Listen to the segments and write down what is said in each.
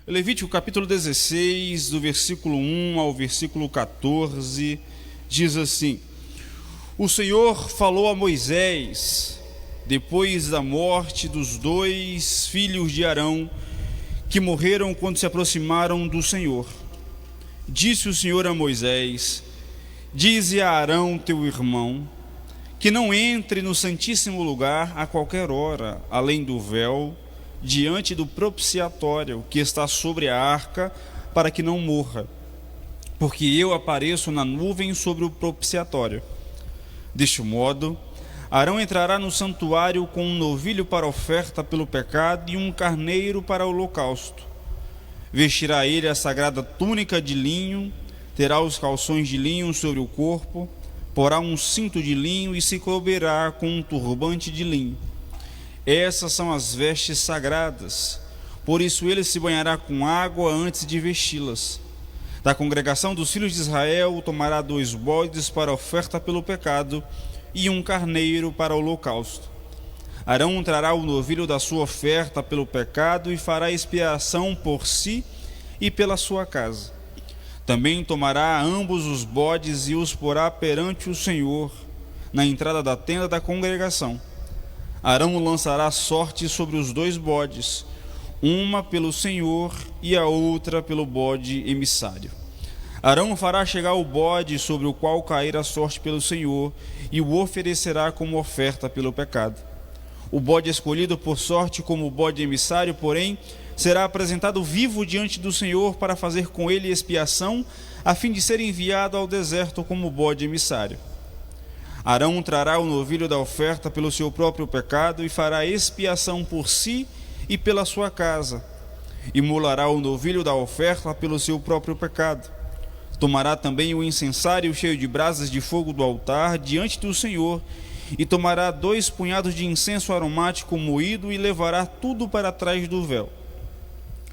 Levítico capítulo 16, do versículo 1 ao versículo 14, diz assim: O Senhor falou a Moisés, depois da morte dos 2 filhos de Arão, que morreram quando se aproximaram do Senhor. Disse o Senhor a Moisés: Dize a Arão teu irmão, que não entre no santíssimo lugar a qualquer hora, além do véu, diante do propiciatório que está sobre a arca, para que não morra, porque eu apareço na nuvem sobre o propiciatório. Deste modo, Arão entrará no santuário com um novilho para oferta pelo pecado e um carneiro para o holocausto. Vestirá ele a sagrada túnica de linho, terá os calções de linho sobre o corpo, porá um cinto de linho e se cobrirá com um turbante de linho. Essas são as vestes sagradas, por isso ele se banhará com água antes de vesti-las. Da congregação dos filhos de Israel tomará 2 bodes para oferta pelo pecado e um carneiro para o holocausto. Arão trará o novilho da sua oferta pelo pecado e fará expiação por si e pela sua casa. Também tomará ambos os bodes e os porá perante o Senhor, na entrada da tenda da congregação. Arão lançará sorte sobre os 2 bodes, uma pelo Senhor e a outra pelo bode emissário. Arão fará chegar o bode sobre o qual cair a sorte pelo Senhor e o oferecerá como oferta pelo pecado. O bode escolhido por sorte como bode emissário, porém, será apresentado vivo diante do Senhor para fazer com ele expiação, a fim de ser enviado ao deserto como bode emissário. Arão trará o novilho da oferta pelo seu próprio pecado e fará expiação por si e pela sua casa. Imolará o novilho da oferta pelo seu próprio pecado. Tomará também o incensário cheio de brasas de fogo do altar diante do Senhor, e tomará 2 punhados de incenso aromático moído e levará tudo para trás do véu.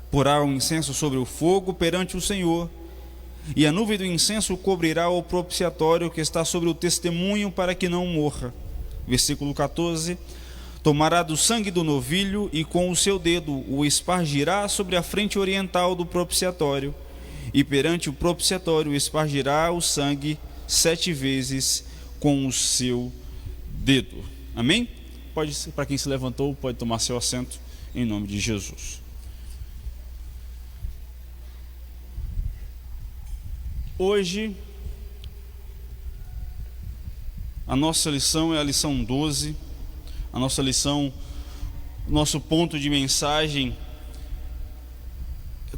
Porá o incenso sobre o fogo perante o Senhor, e a nuvem do incenso cobrirá o propiciatório que está sobre o testemunho, para que não morra. Versículo 14: Tomará do sangue do novilho e com o seu dedo o espargirá sobre a frente oriental do propiciatório, e perante o propiciatório espargirá o sangue 7 vezes com o seu dedo. Amém? Para quem se levantou, pode tomar seu assento em nome de Jesus. Hoje, a nossa lição é a lição 12. A nossa lição, nosso ponto de mensagem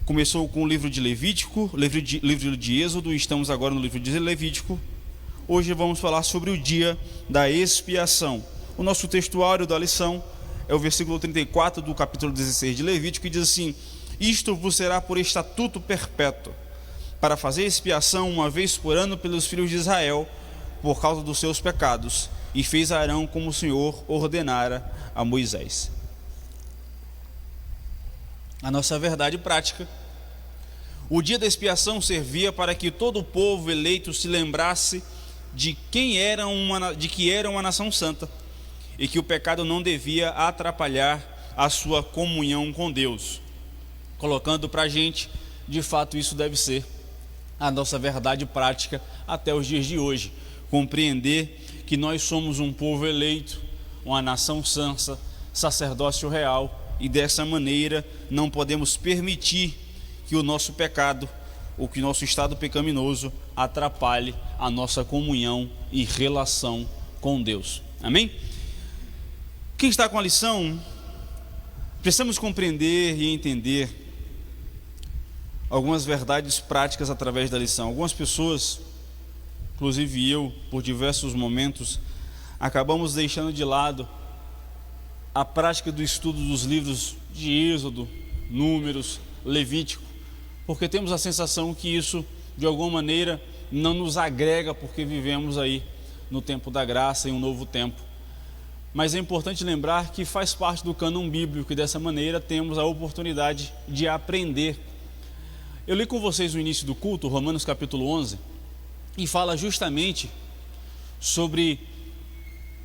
começou com o livro de Levítico, livro de Êxodo, e estamos agora no livro de Levítico. Hoje vamos falar sobre o dia da expiação. O nosso textuário da lição é o versículo 34 do capítulo 16 de Levítico, que diz assim: Isto vos será por estatuto perpétuo, para fazer expiação uma vez por ano pelos filhos de Israel, por causa dos seus pecados. E fez Arão como o Senhor ordenara a Moisés. A nossa verdade prática: o dia da expiação servia para que todo o povo eleito se lembrasse de que era uma nação santa, e que o pecado não devia atrapalhar a sua comunhão com Deus. Colocando para a gente, de fato, isso deve ser a nossa verdade prática até os dias de hoje. Compreender que nós somos um povo eleito, uma nação santa, sacerdócio real, e dessa maneira não podemos permitir que o nosso pecado, ou que o nosso estado pecaminoso atrapalhe a nossa comunhão e relação com Deus. Amém? Quem está com a lição, precisamos compreender e entender algumas verdades práticas através da lição. Algumas pessoas, inclusive eu, por diversos momentos, acabamos deixando de lado a prática do estudo dos livros de Êxodo, Números, Levítico, porque temos a sensação que isso, de alguma maneira, não nos agrega, porque vivemos aí no tempo da graça, em um novo tempo. Mas é importante lembrar que faz parte do cânon bíblico, e dessa maneira temos a oportunidade de aprender. Eu li com vocês no início do culto, Romanos capítulo 11, e fala justamente sobre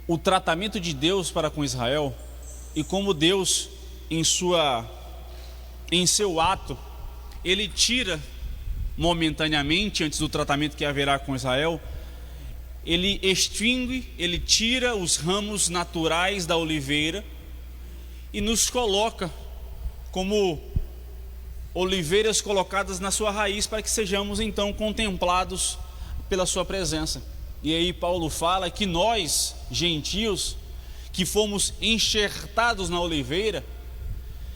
o tratamento de Deus para com Israel, e como Deus, em seu ato ele tira momentaneamente, antes do tratamento que haverá com Israel, ele extingue, ele tira os ramos naturais da oliveira e nos coloca como oliveiras colocadas na sua raiz, para que sejamos então contemplados pela sua presença. E aí Paulo fala que nós, gentios, que fomos enxertados na oliveira,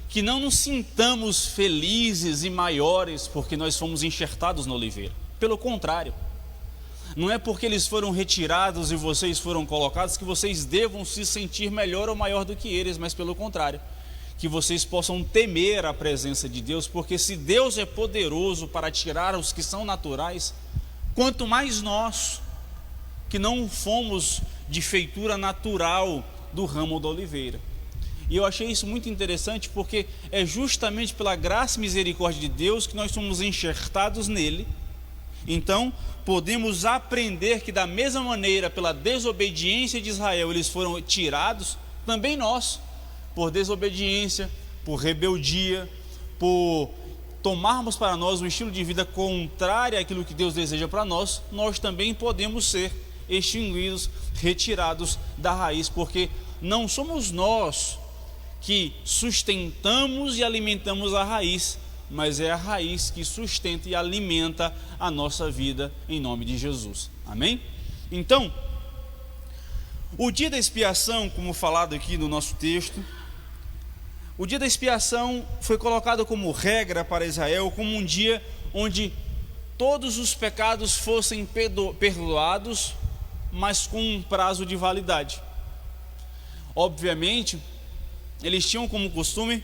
que não nos sintamos felizes e maiores porque nós fomos enxertados na oliveira. Pelo contrário, não é porque eles foram retirados e vocês foram colocados que vocês devam se sentir melhor ou maior do que eles, mas pelo contrário, que vocês possam temer a presença de Deus, porque se Deus é poderoso para tirar os que são naturais, quanto mais nós, que não fomos de feitura natural do ramo da oliveira. E eu achei isso muito interessante, porque é justamente pela graça e misericórdia de Deus que nós somos enxertados nele. Então podemos aprender que da mesma maneira, pela desobediência de Israel, eles foram tirados, também nós, por desobediência, por rebeldia, por tomarmos para nós um estilo de vida contrário àquilo que Deus deseja para nós, nós também podemos ser extinguidos, retirados da raiz, porque não somos nós que sustentamos e alimentamos a raiz, mas é a raiz que sustenta e alimenta a nossa vida, em nome de Jesus. Amém? Então, o dia da expiação, como falado aqui no nosso texto, o dia da expiação foi colocado como regra para Israel, como um dia onde todos os pecados fossem perdoados, mas com um prazo de validade. Obviamente, eles tinham como costume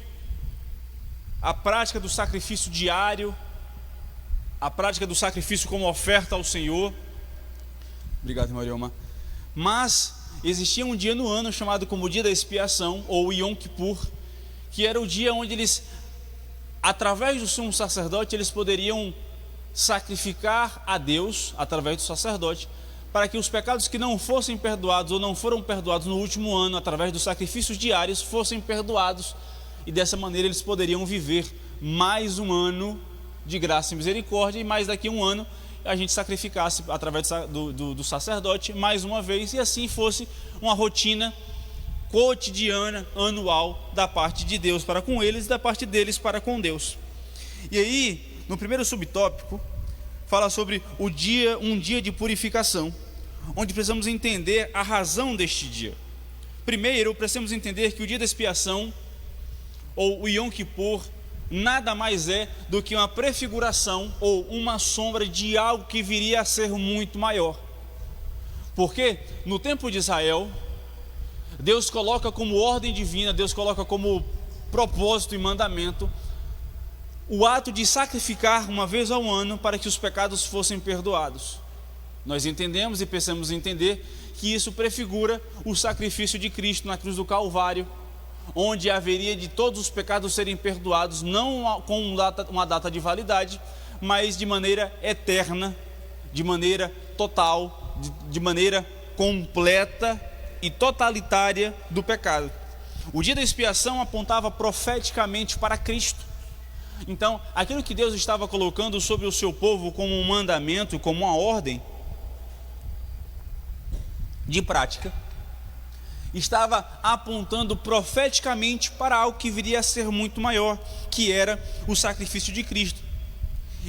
a prática do sacrifício diário, a prática do sacrifício como oferta ao Senhor. Obrigado, Marioma. Mas existia um dia no ano chamado como dia da expiação, ou Yom Kippur, que era o dia onde eles, através do sumo sacerdote, eles poderiam sacrificar a Deus, através do sacerdote, para que os pecados que não fossem perdoados ou não foram perdoados no último ano, através dos sacrifícios diários, fossem perdoados, e dessa maneira eles poderiam viver mais um de graça e misericórdia, e mais daqui a um ano a gente sacrificasse através do sacerdote mais uma vez, e assim fosse uma rotina cotidiana, anual, da parte de Deus para com eles e da parte deles para com Deus. E aí, no primeiro subtópico, fala sobre um dia de purificação, onde precisamos entender a razão deste dia. Primeiro, precisamos entender que o dia da expiação, ou o Yom Kippur, nada mais é do que uma prefiguração ou uma sombra de algo que viria a ser muito maior. Porque no tempo de Israel, Deus coloca como ordem divina, Deus coloca como propósito e mandamento o ato de sacrificar uma vez ao ano para que os pecados fossem perdoados. Nós entendemos e precisamos entender que isso prefigura o sacrifício de Cristo na cruz do Calvário, onde haveria de todos os pecados serem perdoados, não com uma data de validade, mas de maneira eterna, de maneira total, de maneira completa e totalitária do pecado. O dia da expiação apontava profeticamente para Cristo. Então, aquilo que Deus estava colocando sobre o seu povo como um mandamento, como uma ordem de prática, estava apontando profeticamente para algo que viria a ser muito maior, que era o sacrifício de Cristo.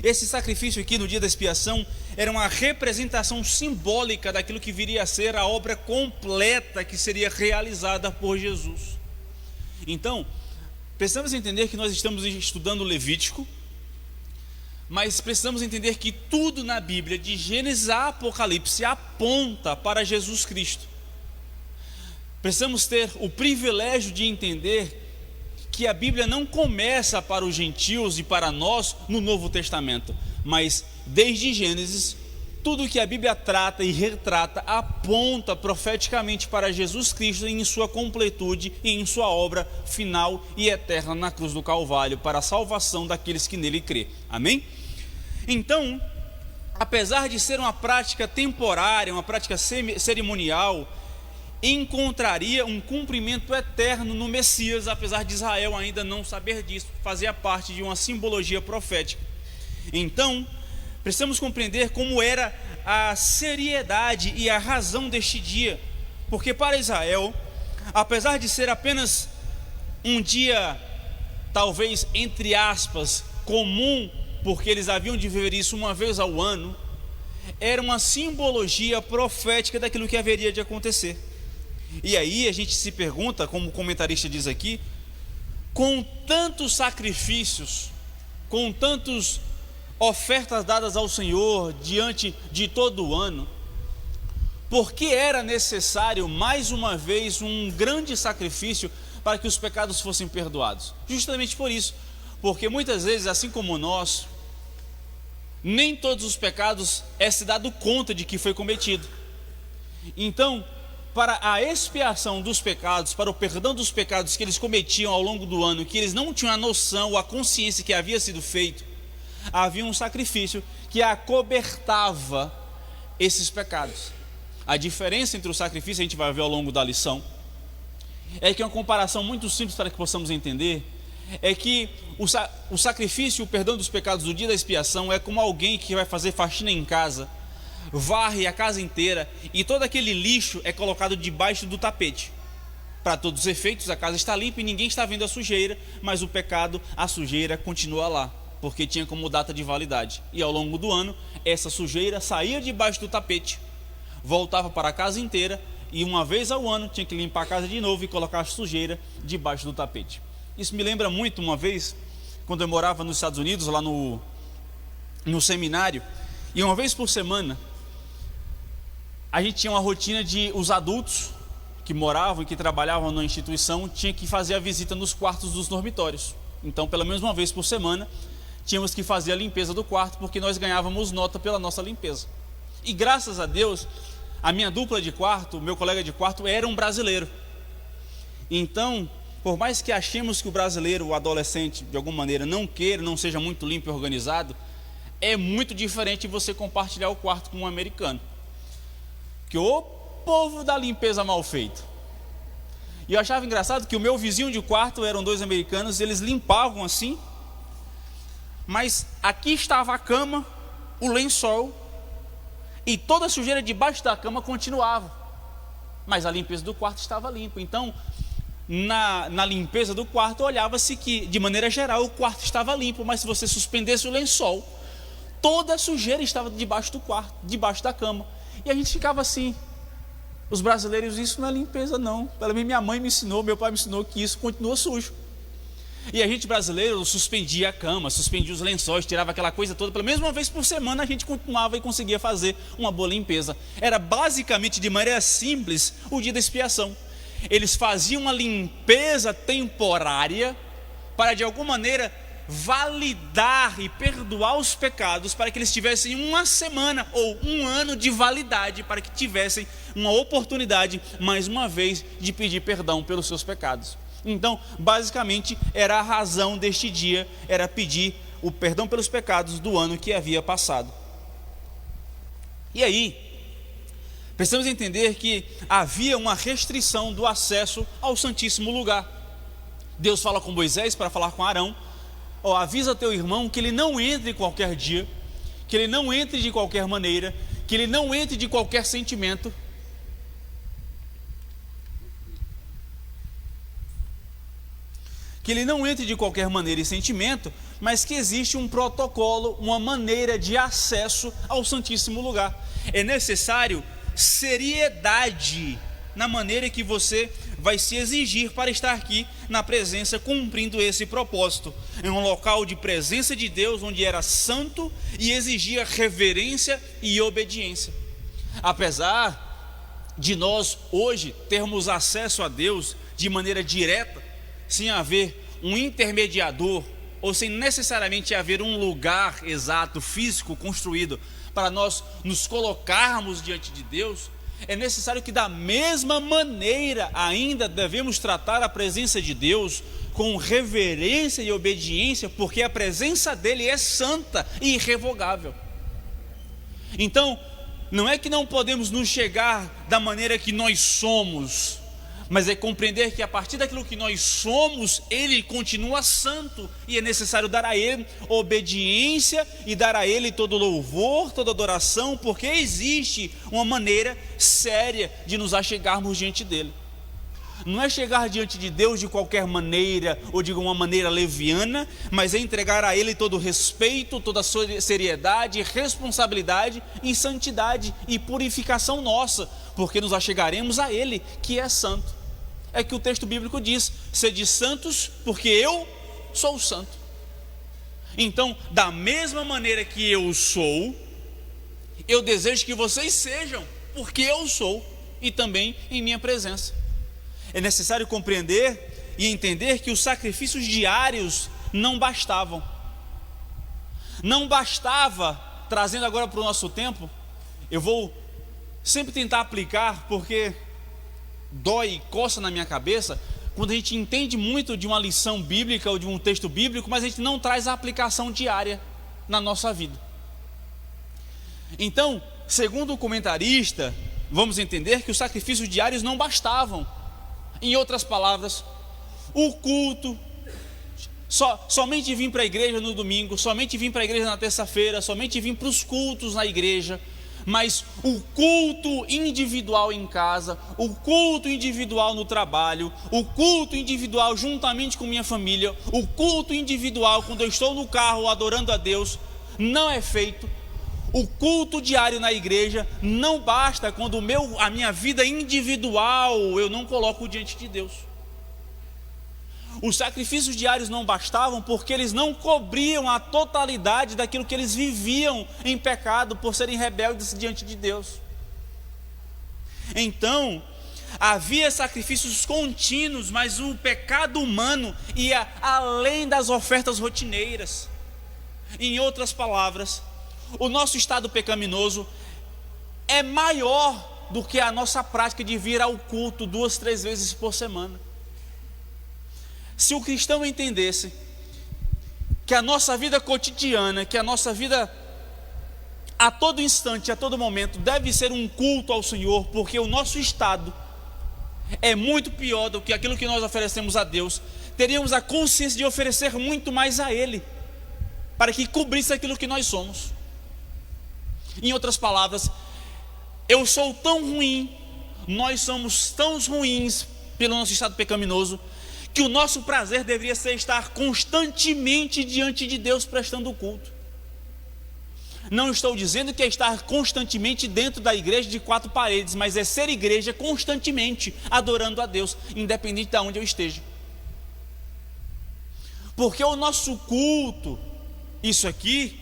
Esse sacrifício aqui no dia da expiação era uma representação simbólica daquilo que viria a ser a obra completa que seria realizada por Jesus. Então, precisamos entender que nós estamos estudando Levítico, mas precisamos entender que tudo na Bíblia, de Gênesis a Apocalipse, aponta para Jesus Cristo. Precisamos ter o privilégio de entender que a Bíblia não começa para os gentios e para nós no Novo Testamento, mas desde Gênesis, tudo que a Bíblia trata e retrata aponta profeticamente para Jesus Cristo em sua completude e em sua obra final e eterna na cruz do Calvário, para a salvação daqueles que nele crê. Amém? Então, apesar de ser uma prática temporária, uma prática cerimonial, encontraria um cumprimento eterno no Messias, apesar de Israel ainda não saber disso, fazia parte de uma simbologia profética. Então, precisamos compreender como era a seriedade e a razão deste dia, porque para Israel, apesar de ser apenas um dia, talvez entre aspas, comum, porque eles haviam de viver isso uma vez ao ano, era uma simbologia profética daquilo que haveria de acontecer. E aí a gente se pergunta, como o comentarista diz aqui, com tantos sacrifícios, com tantas ofertas dadas ao Senhor diante de todo o ano, por que era necessário mais uma vez um grande sacrifício para que os pecados fossem perdoados? Justamente por isso, porque muitas vezes, assim como nós, nem todos os pecados é se dado conta de que foi cometido. Então, para a expiação dos pecados, para o perdão dos pecados que eles cometiam ao longo do ano, que eles não tinham a noção ou a consciência que havia sido feito, havia um sacrifício que acobertava esses pecados. A diferença entre o sacrifício, a gente vai ver ao longo da lição, é que uma comparação muito simples para que possamos entender, é que o sacrifício, o perdão dos pecados do dia da expiação é como alguém que vai fazer faxina em casa, varre a casa inteira e todo aquele lixo é colocado debaixo do tapete. Para todos os efeitos, a casa está limpa e ninguém está vendo a sujeira, mas o pecado, a sujeira continua lá, porque tinha como data de validade. E ao longo do ano, essa sujeira saía debaixo do tapete, voltava para a casa inteira e uma vez ao ano tinha que limpar a casa de novo e colocar a sujeira debaixo do tapete. Isso me lembra muito uma vez, quando eu morava nos Estados Unidos, lá no seminário, e uma vez por semana, a gente tinha uma rotina de os adultos que moravam e que trabalhavam na instituição, tinha que fazer a visita nos quartos dos dormitórios. Então, pelo menos uma vez por semana, tínhamos que fazer a limpeza do quarto, porque nós ganhávamos nota pela nossa limpeza. E graças a Deus, a minha dupla de quarto, meu colega de quarto, era um brasileiro. Então, por mais que achemos que o brasileiro, o adolescente, de alguma maneira não queira, não seja muito limpo e organizado, é muito diferente você compartilhar o quarto com um americano. Que o povo da limpeza mal feita. E eu achava engraçado que o meu vizinho de quarto eram dois americanos, eles limpavam assim, mas aqui estava a cama, o lençol, e toda a sujeira debaixo da cama continuava, mas a limpeza do quarto estava limpa. Então, na limpeza do quarto, olhava-se que, de maneira geral, o quarto estava limpo, mas se você suspendesse o lençol, toda a sujeira estava debaixo do quarto, debaixo da cama. E a gente ficava assim, os brasileiros, isso não é limpeza não. Pelo menos minha mãe me ensinou, meu pai me ensinou que isso continua sujo. E a gente brasileiro suspendia a cama, suspendia os lençóis, tirava aquela coisa toda. Pelo menos uma vez por semana a gente continuava e conseguia fazer uma boa limpeza. Era basicamente, de maneira simples, o dia da expiação. Eles faziam uma limpeza temporária para, de alguma maneira, validar e perdoar os pecados, para que eles tivessem uma semana ou um ano de validade, para que tivessem uma oportunidade, mais uma vez, de pedir perdão pelos seus pecados. Então, basicamente, era a razão deste dia, era pedir o perdão pelos pecados do ano que havia passado. E aí, precisamos entender que havia uma restrição do acesso ao Santíssimo Lugar. Deus fala com Moisés para falar com Arão: avisa teu irmão que ele não entre qualquer dia, que ele não entre de qualquer maneira, que ele não entre de qualquer sentimento, mas que existe um protocolo, uma maneira de acesso ao Santíssimo Lugar. É necessário seriedade na maneira que você vai se exigir para estar aqui na presença, cumprindo esse propósito. É um local de presença de Deus, onde era santo e exigia reverência e obediência. Apesar de nós hoje termos acesso a Deus de maneira direta, sem haver um intermediador, ou sem necessariamente haver um lugar exato, físico, construído, para nós nos colocarmos diante de Deus, é necessário que da mesma maneira ainda devemos tratar a presença de Deus com reverência e obediência, porque a presença dele é santa e irrevogável. Então, Não é que não podemos nos chegar da maneira que nós somos, mas é compreender que a partir daquilo que nós somos, Ele continua santo, e é necessário dar a Ele obediência e dar a Ele todo louvor, toda adoração, porque existe uma maneira séria de nos achegarmos diante dEle. Não é chegar diante de Deus de qualquer maneira, ou de uma maneira leviana, mas é entregar a Ele todo o respeito, toda a seriedade, responsabilidade e santidade e purificação nossa, porque nos achegaremos a Ele, que é santo. É que o texto bíblico diz: sede santos, porque eu sou santo. Então, da mesma maneira que eu sou, eu desejo que vocês sejam, porque eu sou, e também em minha presença. É necessário compreender e entender que os sacrifícios diários não bastavam. Não bastava, trazendo agora para o nosso tempo, eu vou sempre tentar aplicar, porque dói e coça na minha cabeça, quando a gente entende muito de uma lição bíblica ou de um texto bíblico, mas a gente não traz a aplicação diária na nossa vida. Então, segundo o comentarista, vamos entender que os sacrifícios diários não bastavam. Em outras palavras, o culto, somente vir para a igreja no domingo, somente vir para a igreja na terça-feira, somente vir para os cultos na igreja, mas o culto individual em casa, o culto individual no trabalho, o culto individual juntamente com minha família, o culto individual quando eu estou no carro adorando a Deus, não é feito. O culto diário na igreja não basta quando a minha vida individual eu não coloco diante de Deus. Os sacrifícios diários não bastavam porque eles não cobriam a totalidade daquilo que eles viviam em pecado por serem rebeldes diante de Deus. Então, havia sacrifícios contínuos, mas o pecado humano ia além das ofertas rotineiras. Em outras palavras, o nosso estado pecaminoso é maior do que a nossa prática de vir ao culto 2, 3 vezes por semana. Se o cristão entendesse que a nossa vida cotidiana, que a nossa vida a todo instante, a todo momento, deve ser um culto ao Senhor, porque o nosso estado é muito pior do que aquilo que nós oferecemos a Deus, teríamos a consciência de oferecer muito mais a Ele, para que cobrisse aquilo que nós somos. Em outras palavras, eu sou tão ruim, nós somos tão ruins pelo nosso estado pecaminoso, que o nosso prazer deveria ser estar constantemente diante de Deus prestando o culto. Não estou dizendo que é estar constantemente dentro da igreja de 4 paredes, mas é ser igreja constantemente adorando a Deus, independente de onde eu esteja. Porque o nosso culto, isso aqui,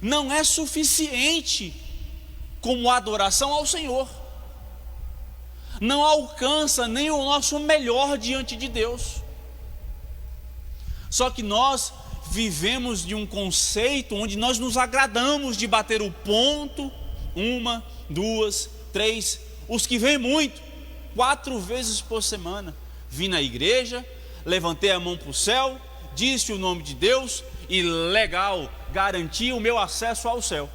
não é suficiente como adoração ao Senhor. Não alcança nem o nosso melhor diante de Deus. Só que nós vivemos de um conceito onde nós nos agradamos de bater o ponto 1, 2, 3, os que vêm muito, 4 vezes por semana. Vim na igreja, levantei a mão para o céu, disse o nome de Deus e legal, garanti o meu acesso ao céu.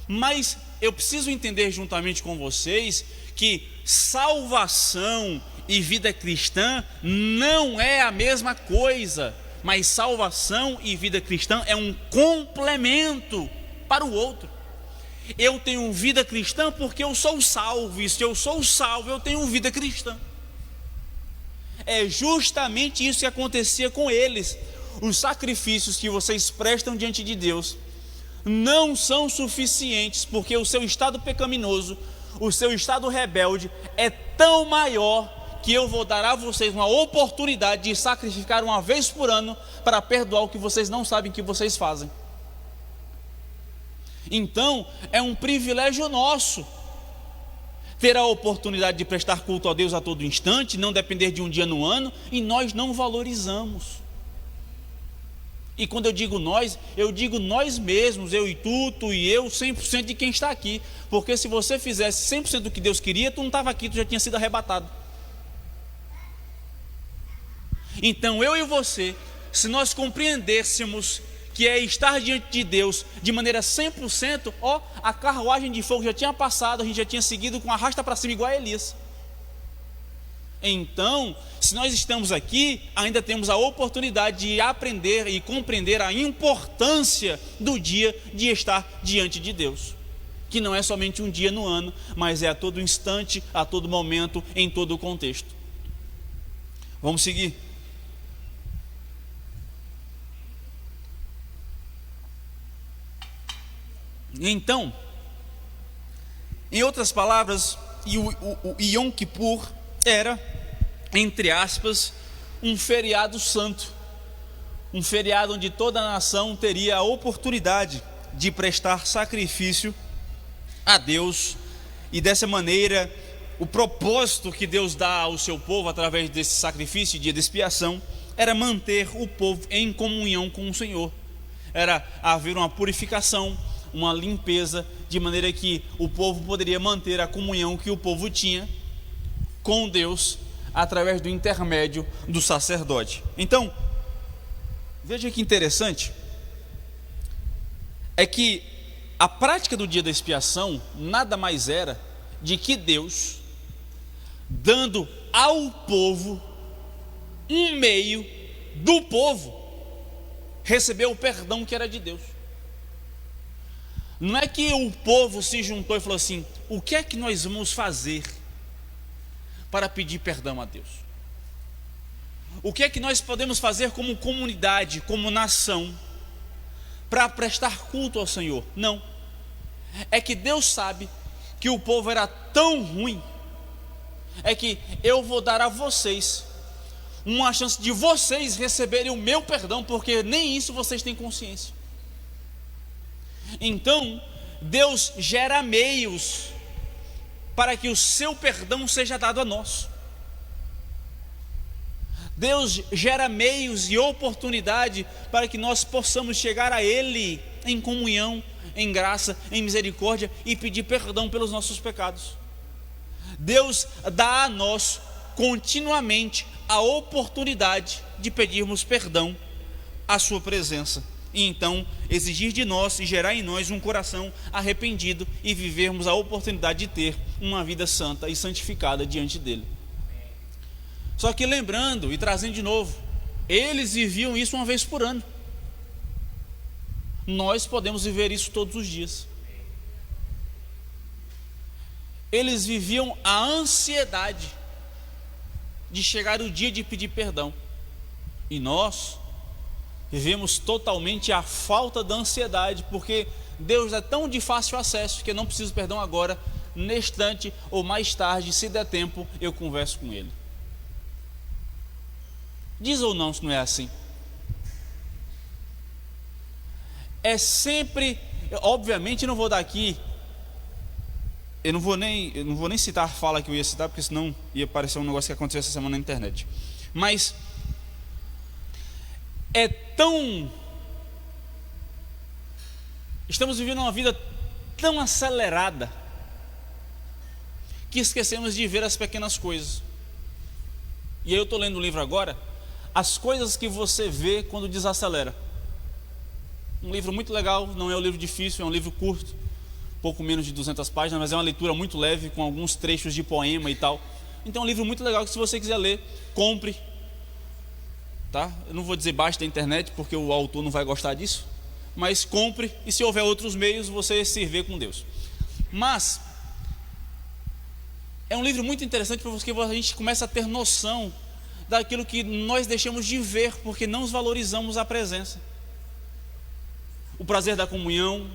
Mas eu preciso entender juntamente com vocês que salvação e vida cristã não é a mesma coisa, mas salvação e vida cristã é um complemento para o outro. Eu tenho vida cristã porque eu sou salvo, e se eu sou salvo eu tenho vida cristã. É justamente isso que acontecia com eles. Os sacrifícios que vocês prestam diante de Deus não são suficientes, porque o seu estado pecaminoso, o seu estado rebelde é tão maior que eu vou dar a vocês uma oportunidade de sacrificar uma vez por ano para perdoar o que vocês não sabem que vocês fazem. Então, é um privilégio nosso ter a oportunidade de prestar culto a Deus a todo instante, não depender de um dia no ano, e nós não valorizamos. E quando eu digo nós mesmos, eu e tu e eu, 100% de quem está aqui. Porque se você fizesse 100% do que Deus queria, tu não estava aqui, tu já tinha sido arrebatado. Então eu e você, se nós compreendêssemos que é estar diante de Deus de maneira 100%, a carruagem de fogo já tinha passado, a gente já tinha seguido com arrasta para cima igual a Elias. Então, se nós estamos aqui, ainda temos a oportunidade de aprender e compreender a importância do dia de estar diante de Deus, que não é somente um dia no ano, mas é a todo instante, a todo momento, em todo o contexto. Vamos seguir. Então, em outras palavras, o Yom Kippur era, entre aspas, um feriado santo, um feriado onde toda a nação teria a oportunidade de prestar sacrifício a Deus, e dessa maneira o propósito que Deus dá ao seu povo através desse sacrifício, dia de expiação, era manter o povo em comunhão com o Senhor, era haver uma purificação, uma limpeza, de maneira que o povo poderia manter a comunhão que o povo tinha com Deus através do intermédio do sacerdote. Então, veja que interessante, é que a prática do dia da expiação nada mais era de que Deus, dando ao povo um meio do povo receber o perdão que era de Deus. Não é que o povo se juntou e falou assim: o que é que nós vamos fazer para pedir perdão a Deus? O que é que nós podemos fazer como comunidade, como nação, para prestar culto ao Senhor? Não. É que Deus sabe que o povo era tão ruim, é que eu vou dar a vocês uma chance de vocês receberem o meu perdão, porque nem isso vocês têm consciência. Então, Deus gera meios para que o seu perdão seja dado a nós. Deus gera meios e oportunidade para que nós possamos chegar a Ele em comunhão, em graça, em misericórdia e pedir perdão pelos nossos pecados. Deus dá a nós continuamente a oportunidade de pedirmos perdão à sua presença, e então exigir de nós e gerar em nós um coração arrependido e vivermos a oportunidade de ter uma vida santa e santificada diante dele. Só que lembrando e trazendo de novo, eles viviam isso uma vez por ano. Nós podemos viver isso todos os dias. Eles viviam a ansiedade de chegar o dia de pedir perdão, e nós vivemos totalmente a falta da ansiedade, porque Deus é tão de fácil acesso que eu não preciso perdão agora, neste instante ou mais tarde, se der tempo, eu converso com Ele. Diz ou não se não é assim? É sempre, obviamente não vou dar aqui, eu não vou nem citar a fala que eu ia citar, porque senão ia parecer um negócio que aconteceu essa semana na internet. Mas estamos vivendo uma vida tão acelerada que esquecemos de ver as pequenas coisas. E aí eu estou lendo um livro agora, As Coisas que Você Vê Quando Desacelera. Um livro muito legal, não é um livro difícil, é um livro curto, pouco menos de 200 páginas, mas é uma leitura muito leve, com alguns trechos de poema e tal. Então é um livro muito legal que, se você quiser ler, compre. Tá? Eu não vou dizer baixe da internet, porque o autor não vai gostar disso, mas compre, e se houver outros meios, você se vê com Deus. Mas é um livro muito interessante, porque a gente começa a ter noção daquilo que nós deixamos de ver, porque não valorizamos a presença. O prazer da comunhão,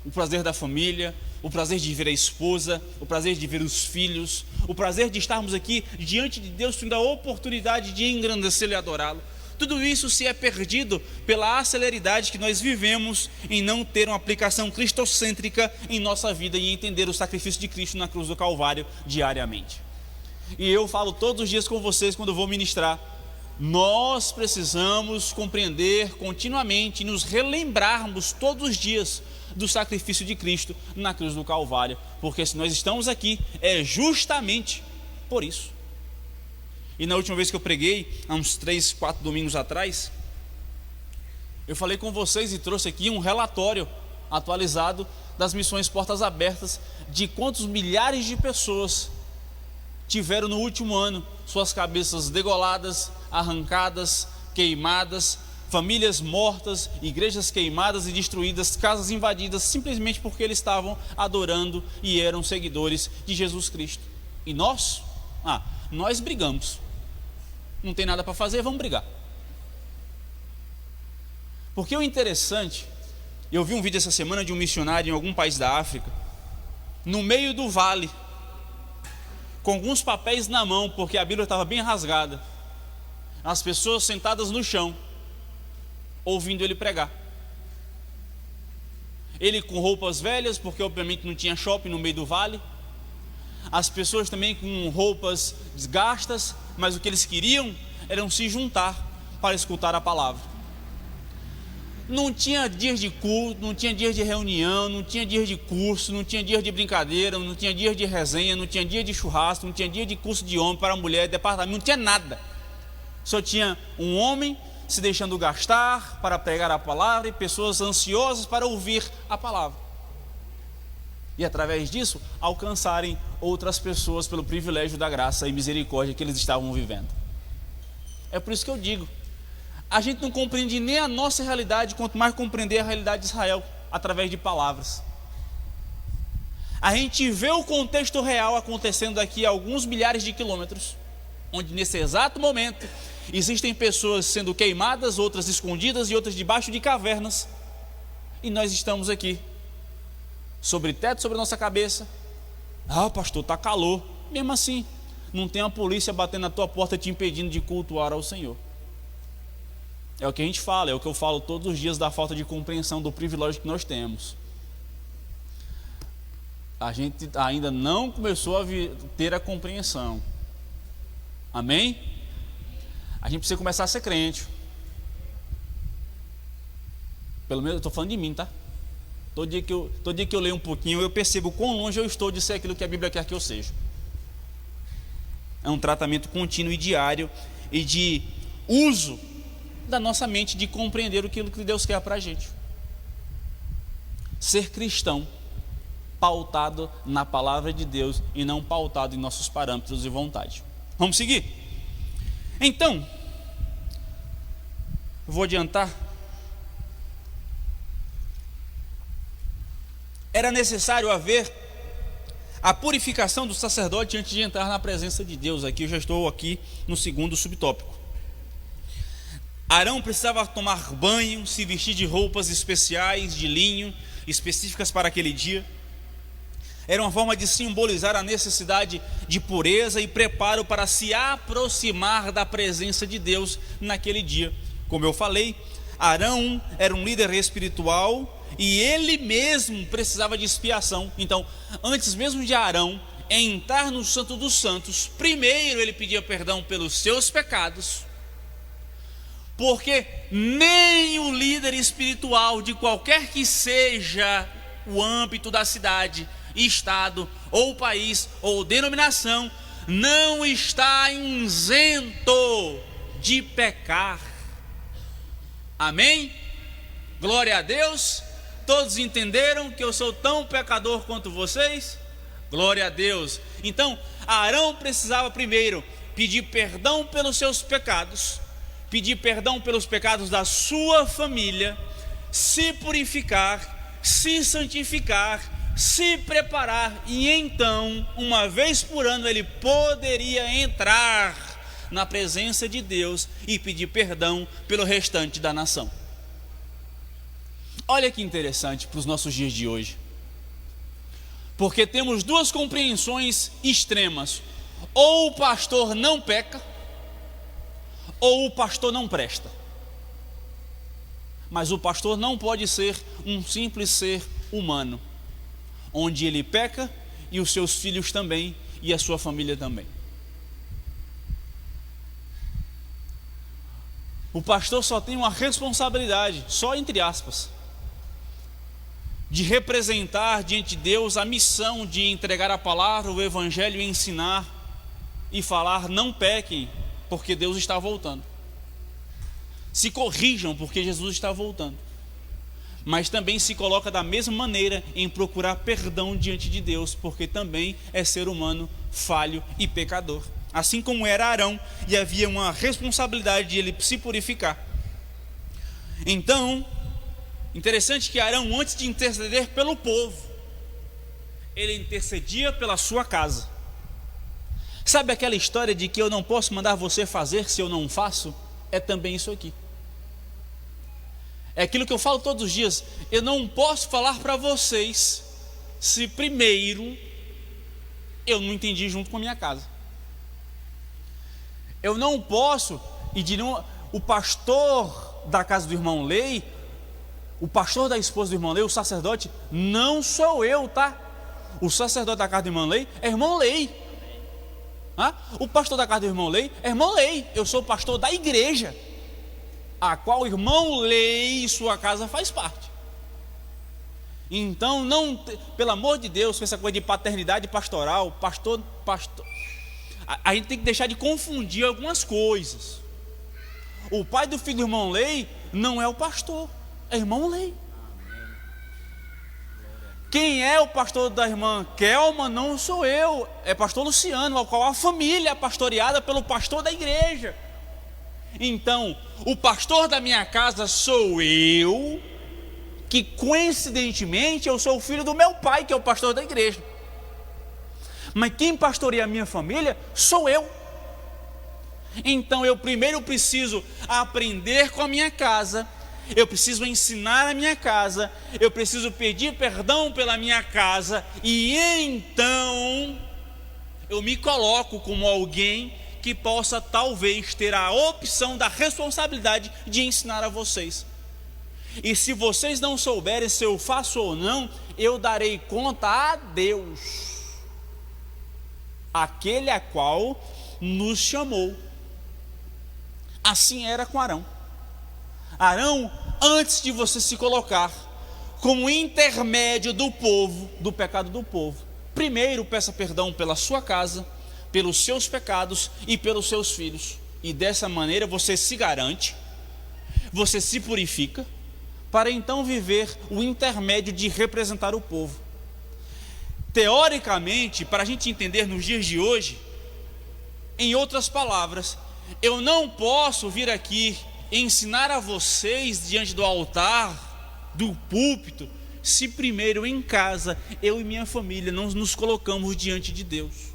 o prazer da família, o prazer de ver a esposa, o prazer de ver os filhos, o prazer de estarmos aqui diante de Deus, tendo a oportunidade de engrandecê-lo e adorá-lo. Tudo isso se é perdido pela aceleridade que nós vivemos em não ter uma aplicação cristocêntrica em nossa vida e entender o sacrifício de Cristo na cruz do Calvário diariamente. E eu falo todos os dias com vocês quando eu vou ministrar, nós precisamos compreender continuamente e nos relembrarmos todos os dias do sacrifício de Cristo na cruz do Calvário, porque se nós estamos aqui é justamente por isso. E na última vez que eu preguei, há uns 3, 4 domingos atrás, Eu falei com vocês e trouxe aqui um relatório atualizado das missões Portas Abertas, de quantos milhares de pessoas tiveram no último ano suas cabeças degoladas, arrancadas, queimadas, famílias mortas, igrejas queimadas e destruídas, casas invadidas, simplesmente porque eles estavam adorando e eram seguidores de Jesus Cristo. E nós brigamos. Não tem nada para fazer, vamos brigar. Porque o interessante, eu vi um vídeo essa semana de um missionário em algum país da África, no meio do vale, com alguns papéis na mão, porque a Bíblia estava bem rasgada, as pessoas sentadas no chão, ouvindo ele pregar. Ele com roupas velhas, porque obviamente não tinha shopping no meio do vale, as pessoas também com roupas desgastas, mas o que eles queriam era se juntar para escutar a palavra. Não tinha dias de culto, não tinha dias de reunião, não tinha dias de curso, não tinha dias de brincadeira, não tinha dias de resenha, não tinha dia de churrasco, não tinha dia de curso de homem para mulher, departamento, não tinha nada. Só tinha um homem se deixando gastar para pregar a palavra e pessoas ansiosas para ouvir a palavra. E através disso, alcançarem outras pessoas pelo privilégio da graça e misericórdia que eles estavam vivendo. É por isso que eu digo, a gente não compreende nem a nossa realidade, quanto mais compreender a realidade de Israel, através de palavras. A gente vê o contexto real acontecendo aqui a alguns milhares de quilômetros, onde nesse exato momento existem pessoas sendo queimadas, outras escondidas e outras debaixo de cavernas, e nós estamos aqui, sobre teto sobre nossa cabeça. Pastor, está calor. Mesmo assim, não tem a polícia batendo na tua porta te impedindo de cultuar ao Senhor. É o que a gente fala, é o que eu falo todos os dias da falta de compreensão do privilégio que nós temos. A gente ainda não começou a ter a compreensão. Amém? A gente precisa começar a ser crente. Pelo menos eu estou falando de mim, tá? Todo dia que eu leio um pouquinho, eu percebo quão longe eu estou de ser aquilo que a Bíblia quer que eu seja. É um tratamento contínuo e diário e de uso da nossa mente de compreender aquilo que Deus quer para a gente. Ser cristão pautado na palavra de Deus e não pautado em nossos parâmetros e vontade. Vamos seguir? Então, vou adiantar. Era necessário haver a purificação do sacerdote antes de entrar na presença de Deus. Aqui eu já estou aqui no segundo subtópico. Arão precisava tomar banho, se vestir de roupas especiais, de linho, específicas para aquele dia. Era uma forma de simbolizar a necessidade de pureza e preparo para se aproximar da presença de Deus naquele dia. Como eu falei, Arão era um líder espiritual e ele mesmo precisava de expiação. Então, antes mesmo de Arão entrar no Santo dos Santos, primeiro ele pedia perdão pelos seus pecados, porque nem o líder espiritual de qualquer que seja o âmbito da cidade, estado ou país ou denominação não está isento de pecar. Amém? Glória a Deus. Todos entenderam que eu sou tão pecador quanto vocês? Glória a Deus. Então Arão precisava primeiro pedir perdão pelos seus pecados, pedir perdão pelos pecados da sua família, se purificar, se santificar, se preparar, e então, uma vez por ano, ele poderia entrar na presença de Deus e pedir perdão pelo restante da nação. Olha que interessante para os nossos dias de hoje, porque temos duas compreensões extremas: ou o pastor não peca, ou o pastor não presta. Mas o pastor não pode ser um simples ser humano, onde ele peca e os seus filhos também e a sua família também. O pastor só tem uma responsabilidade, só entre aspas, de representar diante de Deus a missão de entregar a palavra, o evangelho, e ensinar e falar: não pequem, porque Deus está voltando. se corrijam, porque Jesus está voltando. Mas também se coloca da mesma maneira em procurar perdão diante de Deus, porque também é ser humano, falho e pecador. Assim como era Arão, e havia uma responsabilidade de ele se purificar. Então, interessante que Arão, antes de interceder pelo povo, ele intercedia pela sua casa. Sabe aquela história de que eu não posso mandar você fazer se eu não faço? É também isso aqui. É aquilo que eu falo todos os dias. Eu não posso falar para vocês se primeiro eu não entendi junto com a minha casa. Eu não posso, o pastor da casa do irmão Lei, o pastor da esposa do irmão Lei, o sacerdote, não sou eu, tá? O sacerdote da casa do irmão Lei é irmão Lei. O pastor da casa do irmão Lei é irmão Lei. Eu sou o pastor da igreja, a qual o irmão Lei e sua casa faz parte. Então, pelo amor de Deus, com essa coisa de paternidade pastoral, pastor, a gente tem que deixar de confundir algumas coisas. O pai do filho do irmão Lei não é o pastor, é irmão Lei. Quem é o pastor da irmã Kelma não sou eu, é pastor Luciano, ao qual a família é pastoreada pelo pastor da igreja. Então, o pastor da minha casa sou eu, que coincidentemente eu sou o filho do meu pai, que é o pastor da igreja. Mas quem pastoreia a minha família sou eu. Então eu primeiro preciso aprender com a minha casa, eu preciso ensinar a minha casa, eu preciso pedir perdão pela minha casa, e então eu me coloco como alguém que possa talvez ter a opção da responsabilidade de ensinar a vocês. E se vocês não souberem se eu faço ou não, eu darei conta a Deus, aquele a qual nos chamou. Assim era com Arão. Arão, antes de você se colocar como intermédio do povo, do pecado do povo, primeiro peça perdão pela sua casa, pelos seus pecados e pelos seus filhos. E dessa maneira você se garante, você se purifica, para então viver o intermédio de representar o povo. Teoricamente, para a gente entender nos dias de hoje, em outras palavras, eu não posso vir aqui ensinar a vocês diante do altar, do púlpito, se primeiro em casa, eu e minha família não nos colocamos diante de Deus.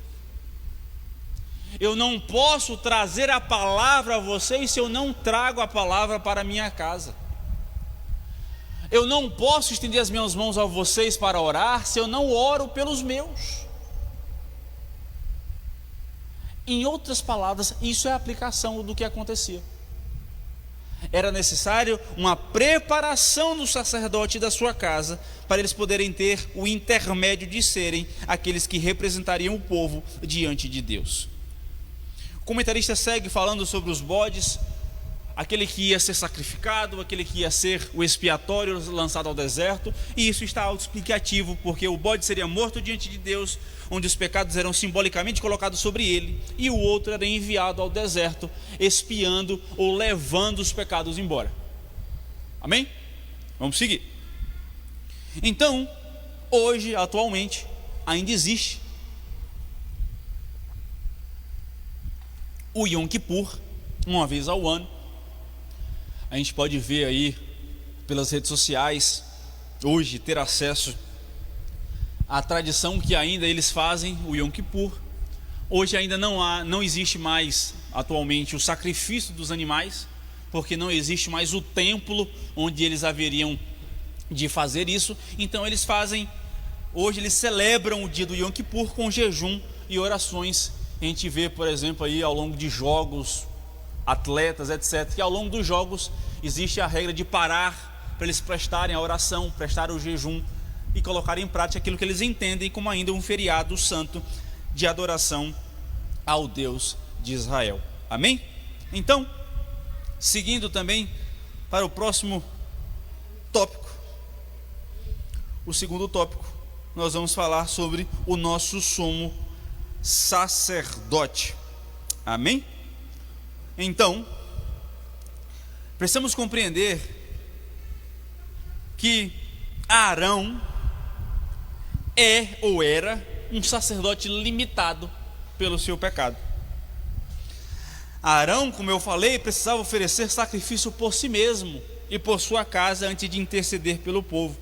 Eu não posso trazer a palavra a vocês se eu não trago a palavra para a minha casa. Eu não posso estender as minhas mãos a vocês para orar se eu não oro pelos meus. Em outras palavras, isso é a aplicação do que acontecia. Era necessário uma preparação do sacerdote da sua casa, para eles poderem ter o intermédio de serem aqueles que representariam o povo diante de Deus. O comentarista segue falando sobre os bodes, aquele que ia ser sacrificado, aquele que ia ser o expiatório lançado ao deserto, e isso está autoexplicativo, porque o bode seria morto diante de Deus, onde os pecados eram simbolicamente colocados sobre ele, e o outro era enviado ao deserto, expiando ou levando os pecados embora. Amém? Vamos seguir. Então, hoje, atualmente, ainda existe o Yom Kippur, uma vez ao ano. A gente pode ver aí pelas redes sociais, hoje, ter acesso à tradição que ainda eles fazem, o Yom Kippur. Hoje ainda não existe mais, atualmente, o sacrifício dos animais, porque não existe mais o templo onde eles haveriam de fazer isso. Então hoje eles celebram o dia do Yom Kippur com jejum e orações. A gente vê, por exemplo, aí ao longo de jogos, atletas, etc., que ao longo dos jogos existe a regra de parar para eles prestarem a oração, prestarem o jejum e colocarem em prática aquilo que eles entendem como ainda um feriado santo de adoração ao Deus de Israel. Amém? Então, seguindo também para o próximo tópico, o segundo tópico, nós vamos falar sobre o nosso sumo sacerdote. Amém? Então, precisamos compreender que Arão é ou era um sacerdote limitado pelo seu pecado. Arão, como eu falei, precisava oferecer sacrifício por si mesmo e por sua casa antes de interceder pelo povo.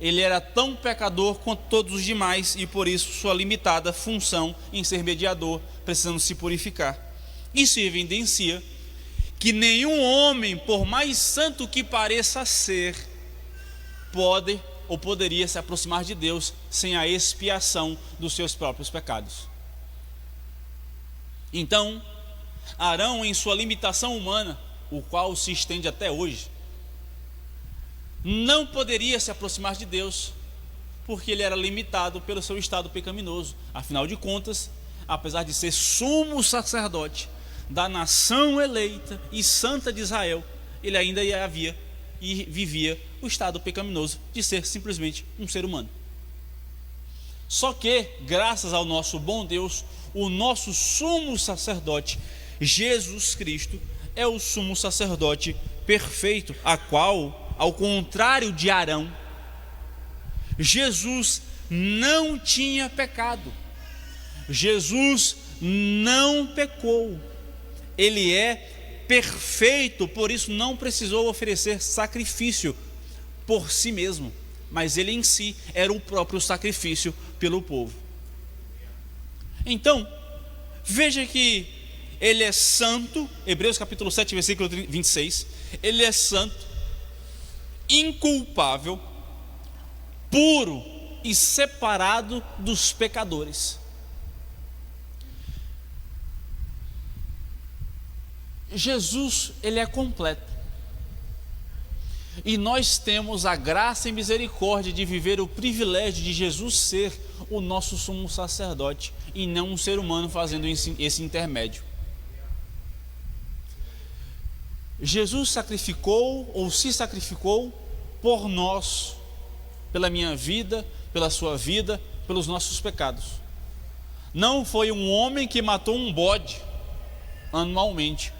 Ele era tão pecador quanto todos os demais e por isso sua limitada função em ser mediador, precisando se purificar. Isso evidencia que nenhum homem, por mais santo que pareça ser, pode ou poderia se aproximar de Deus sem a expiação dos seus próprios pecados. Então, Arão, em sua limitação humana, o qual se estende até hoje, não poderia se aproximar de Deus, porque ele era limitado pelo seu estado pecaminoso. Afinal de contas, apesar de ser sumo sacerdote da nação eleita e santa de Israel, ele ainda havia e vivia o estado pecaminoso de ser simplesmente um ser humano. Só que, graças ao nosso bom Deus, o nosso sumo sacerdote, Jesus Cristo, é o sumo sacerdote perfeito, a qual, ao contrário de Arão, Jesus não tinha pecado. Jesus não pecou. Ele é perfeito, por isso não precisou oferecer sacrifício por si mesmo, mas ele em si era o próprio sacrifício pelo povo. Então, veja que ele é santo, Hebreus capítulo 7, versículo 26, ele é santo, inculpável, puro e separado dos pecadores. Jesus, ele é completo. E nós temos a graça e misericórdia de viver o privilégio de Jesus ser o nosso sumo sacerdote e não um ser humano fazendo esse intermédio. Jesus sacrificou ou se sacrificou por nós, pela minha vida, pela sua vida, pelos nossos pecados. Não foi um homem que matou um bode anualmente,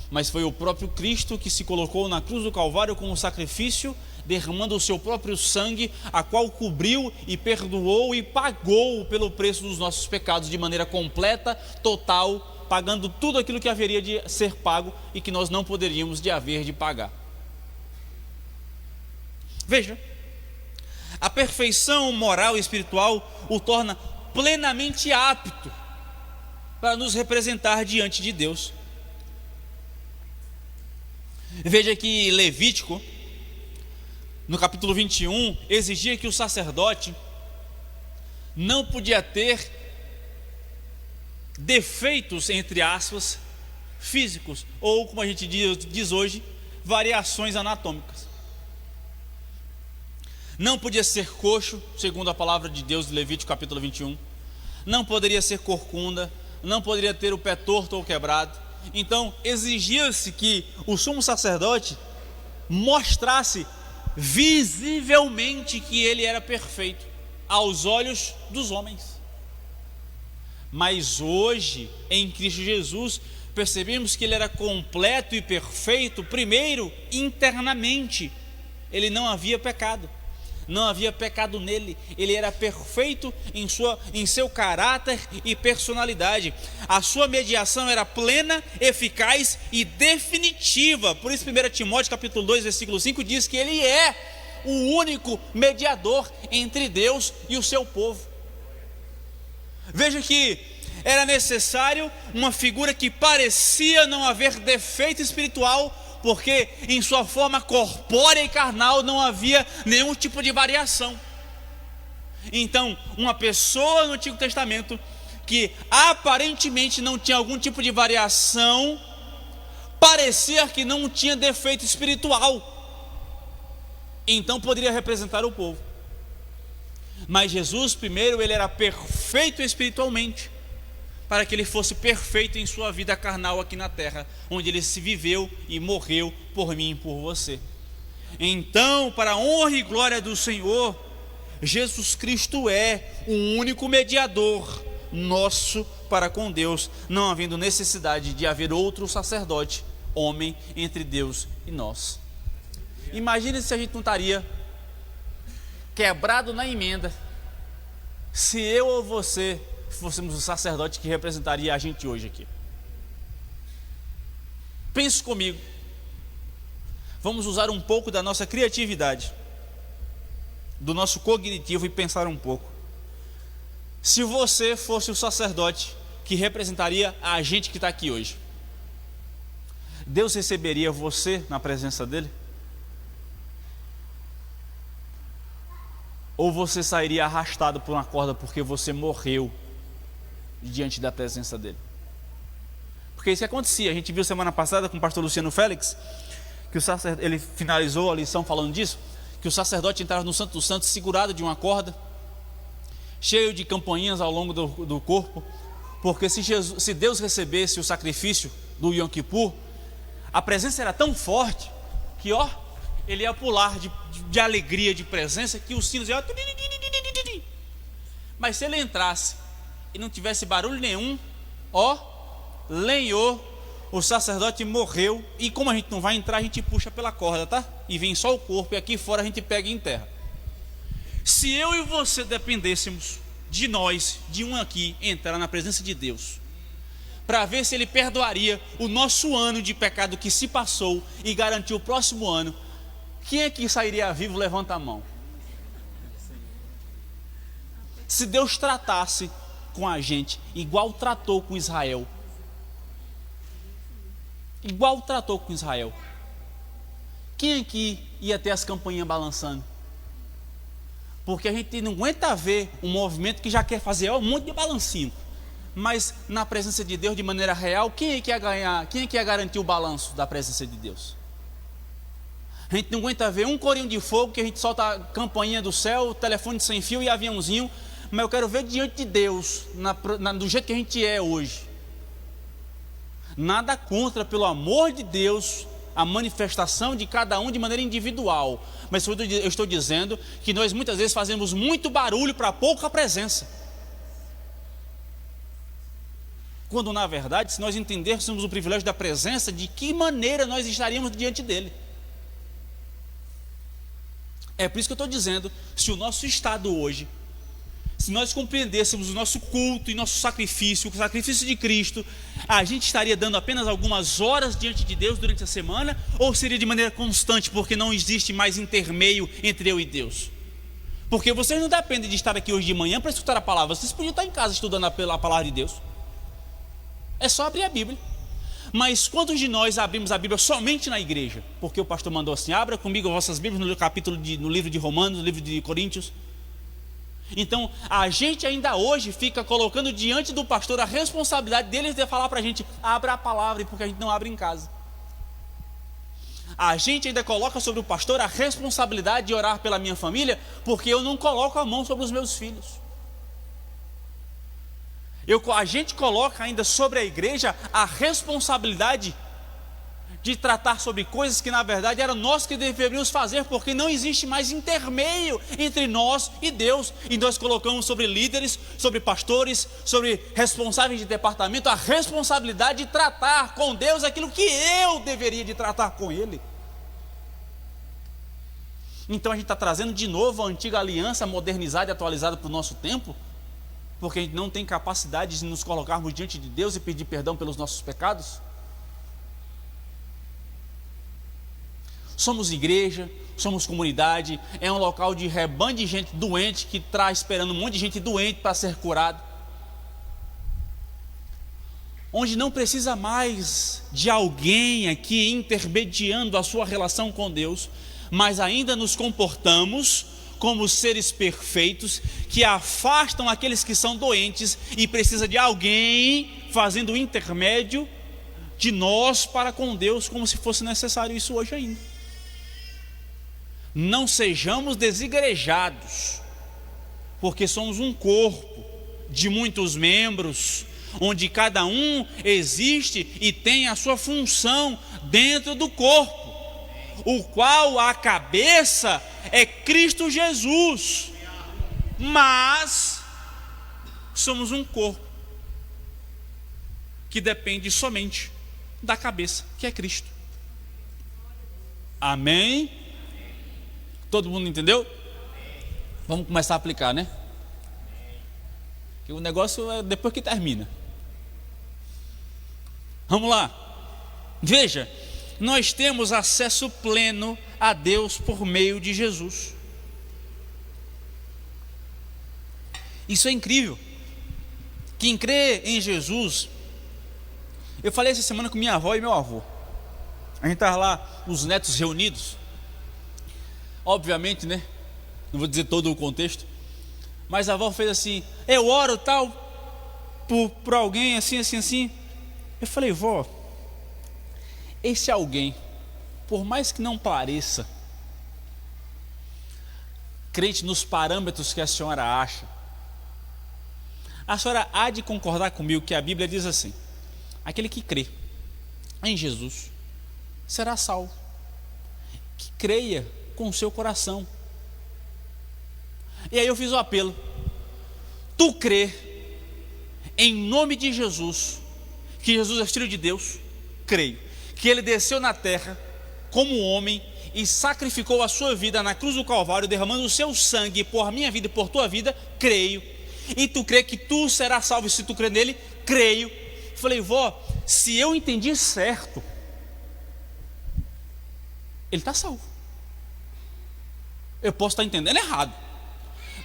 mas foi o próprio Cristo que se colocou na cruz do Calvário como sacrifício, derramando o seu próprio sangue, a qual cobriu e perdoou e pagou pelo preço dos nossos pecados de maneira completa, total, pagando tudo aquilo que haveria de ser pago e que nós não poderíamos de haver de pagar. Veja, a perfeição moral e espiritual o torna plenamente apto para nos representar diante de Deus. Veja que Levítico, no capítulo 21, exigia que o sacerdote não podia ter defeitos, entre aspas, físicos, ou como a gente diz hoje, variações anatômicas. Não podia ser coxo, segundo a palavra de Deus de Levítico capítulo 21. Não poderia ser corcunda, não poderia ter o pé torto ou quebrado. Então exigia-se que o sumo sacerdote mostrasse visivelmente que ele era perfeito aos olhos dos homens. Mas hoje, em Cristo Jesus, percebemos que ele era completo e perfeito, primeiro, internamente. Ele não havia pecado. Não havia pecado nele, ele era perfeito em seu caráter e personalidade. A sua mediação era plena, eficaz e definitiva. Por isso 1 Timóteo capítulo 2, versículo 5 diz que ele é o único mediador entre Deus e o seu povo. Veja que era necessário uma figura que parecia não haver defeito espiritual, porque em sua forma corpórea e carnal não havia nenhum tipo de variação. Então, uma pessoa no Antigo Testamento que aparentemente não tinha algum tipo de variação, parecia que não tinha defeito espiritual, então poderia representar o povo. Mas Jesus, primeiro, ele era perfeito espiritualmente, para que ele fosse perfeito em sua vida carnal aqui na terra, onde ele se viveu e morreu por mim e por você. Então, para a honra e glória do Senhor, Jesus Cristo é o único mediador nosso para com Deus, não havendo necessidade de haver outro sacerdote homem entre Deus e nós. Imagine se a gente não estaria quebrado na emenda se eu ou você fôssemos o sacerdote que representaria a gente hoje aqui. Pense comigo. Vamos usar um pouco da nossa criatividade, do nosso cognitivo, e pensar um pouco. Se você fosse o sacerdote que representaria a gente que está aqui hoje, Deus receberia você na presença dele? Ou você sairia arrastado por uma corda porque você morreu diante da presença dele? Porque isso que acontecia. A gente viu semana passada com o pastor Luciano Félix, que ele finalizou a lição falando disso, que o sacerdote entrava no Santo dos Santos segurado de uma corda, cheio de campainhas ao longo do corpo, porque se Deus recebesse o sacrifício do Yom Kippur, a presença era tão forte que ele ia pular de alegria, de presença, que os sinos iam... Mas se ele entrasse e não tivesse barulho nenhum, lenhou, o sacerdote morreu. E como a gente não vai entrar, a gente puxa pela corda, tá? E vem só o corpo, e aqui fora a gente pega e enterra. Se eu e você dependêssemos de nós, de um aqui, entrar na presença de Deus, para ver se ele perdoaria o nosso ano de pecado que se passou e garantir o próximo ano, quem aqui sairia vivo? Levanta a mão. Se Deus tratasse com a gente igual tratou com Israel, quem aqui ia ter as campainhas balançando? Porque a gente não aguenta ver um movimento que já quer fazer um monte de balancinho, mas na presença de Deus de maneira real, quem é que ia ganhar? Quem é que ia garantir o balanço da presença de Deus? A gente não aguenta ver um corinho de fogo que a gente solta a campainha do céu, telefone sem fio e aviãozinho, mas eu quero ver diante de Deus, do jeito que a gente é hoje. Nada contra, pelo amor de Deus, a manifestação de cada um de maneira individual, mas eu estou dizendo que nós muitas vezes fazemos muito barulho para pouca presença, quando na verdade, se nós entendêssemos o privilégio da presença, de que maneira nós estaríamos diante dele. É por isso que eu estou dizendo, se o nosso estado hoje, se nós compreendêssemos o nosso culto e nosso sacrifício, o sacrifício de Cristo, a gente estaria dando apenas algumas horas diante de Deus durante a semana, ou seria de maneira constante, porque não existe mais intermeio entre eu e Deus? Porque vocês não dependem de estar aqui hoje de manhã para escutar a palavra, vocês podiam estar em casa estudando a palavra de Deus. É só abrir a Bíblia. Mas quantos de nós abrimos a Bíblia somente na igreja? Porque o pastor mandou assim: abra comigo vossas Bíblias no livro de Romanos, no livro de Coríntios. Então a gente ainda hoje fica colocando diante do pastor a responsabilidade dele de falar para a gente: abra a palavra, porque a gente não abre em casa. A gente ainda coloca sobre o pastor a responsabilidade de orar pela minha família, porque eu não coloco a mão sobre os meus filhos. A gente coloca ainda sobre a igreja a responsabilidade de tratar sobre coisas que na verdade eram nós que deveríamos fazer, porque não existe mais intermeio entre nós e Deus, e nós colocamos sobre líderes, sobre pastores, sobre responsáveis de departamento a responsabilidade de tratar com Deus aquilo que eu deveria de tratar com Ele. Então a gente está trazendo de novo a antiga aliança modernizada e atualizada para o nosso tempo, porque a gente não tem capacidade de nos colocarmos diante de Deus e pedir perdão pelos nossos pecados. Somos igreja, somos comunidade, é um local de rebanho de gente doente que está esperando um monte de gente doente para ser curado, onde não precisa mais de alguém aqui intermediando a sua relação com Deus, mas ainda nos comportamos como seres perfeitos que afastam aqueles que são doentes e precisa de alguém fazendo o intermédio de nós para com Deus, como se fosse necessário isso hoje ainda. Não sejamos desigrejados, porque somos um corpo de muitos membros, onde cada um existe e tem a sua função dentro do corpo, o qual a cabeça é Cristo Jesus, mas somos um corpo que depende somente da cabeça, que é Cristo. Amém? Todo mundo entendeu? Vamos começar a aplicar, né? Que o negócio é depois que termina. Vamos lá. Veja, nós temos acesso pleno a Deus por meio de Jesus. Isso é incrível. Quem crê em Jesus, eu falei essa semana com minha avó e meu avô. A gente estava lá, os netos reunidos. Obviamente, né? Não vou dizer todo o contexto, mas a avó fez assim: eu oro tal por alguém assim, assim, assim. Eu falei: vó, esse alguém, por mais que não pareça crente nos parâmetros que a senhora acha, a senhora há de concordar comigo que a Bíblia diz assim: aquele que crê em Jesus será salvo, que creia com o seu coração. E aí eu fiz o apelo: tu crê em nome de Jesus, que Jesus é Filho de Deus? Creio que Ele desceu na terra como homem e sacrificou a sua vida na cruz do Calvário, derramando o seu sangue por minha vida e por tua vida. Creio. E tu crê que tu serás salvo se tu crê nele? Creio. Falei: vó, se eu entendi certo, ele está salvo. Eu posso estar entendendo errado,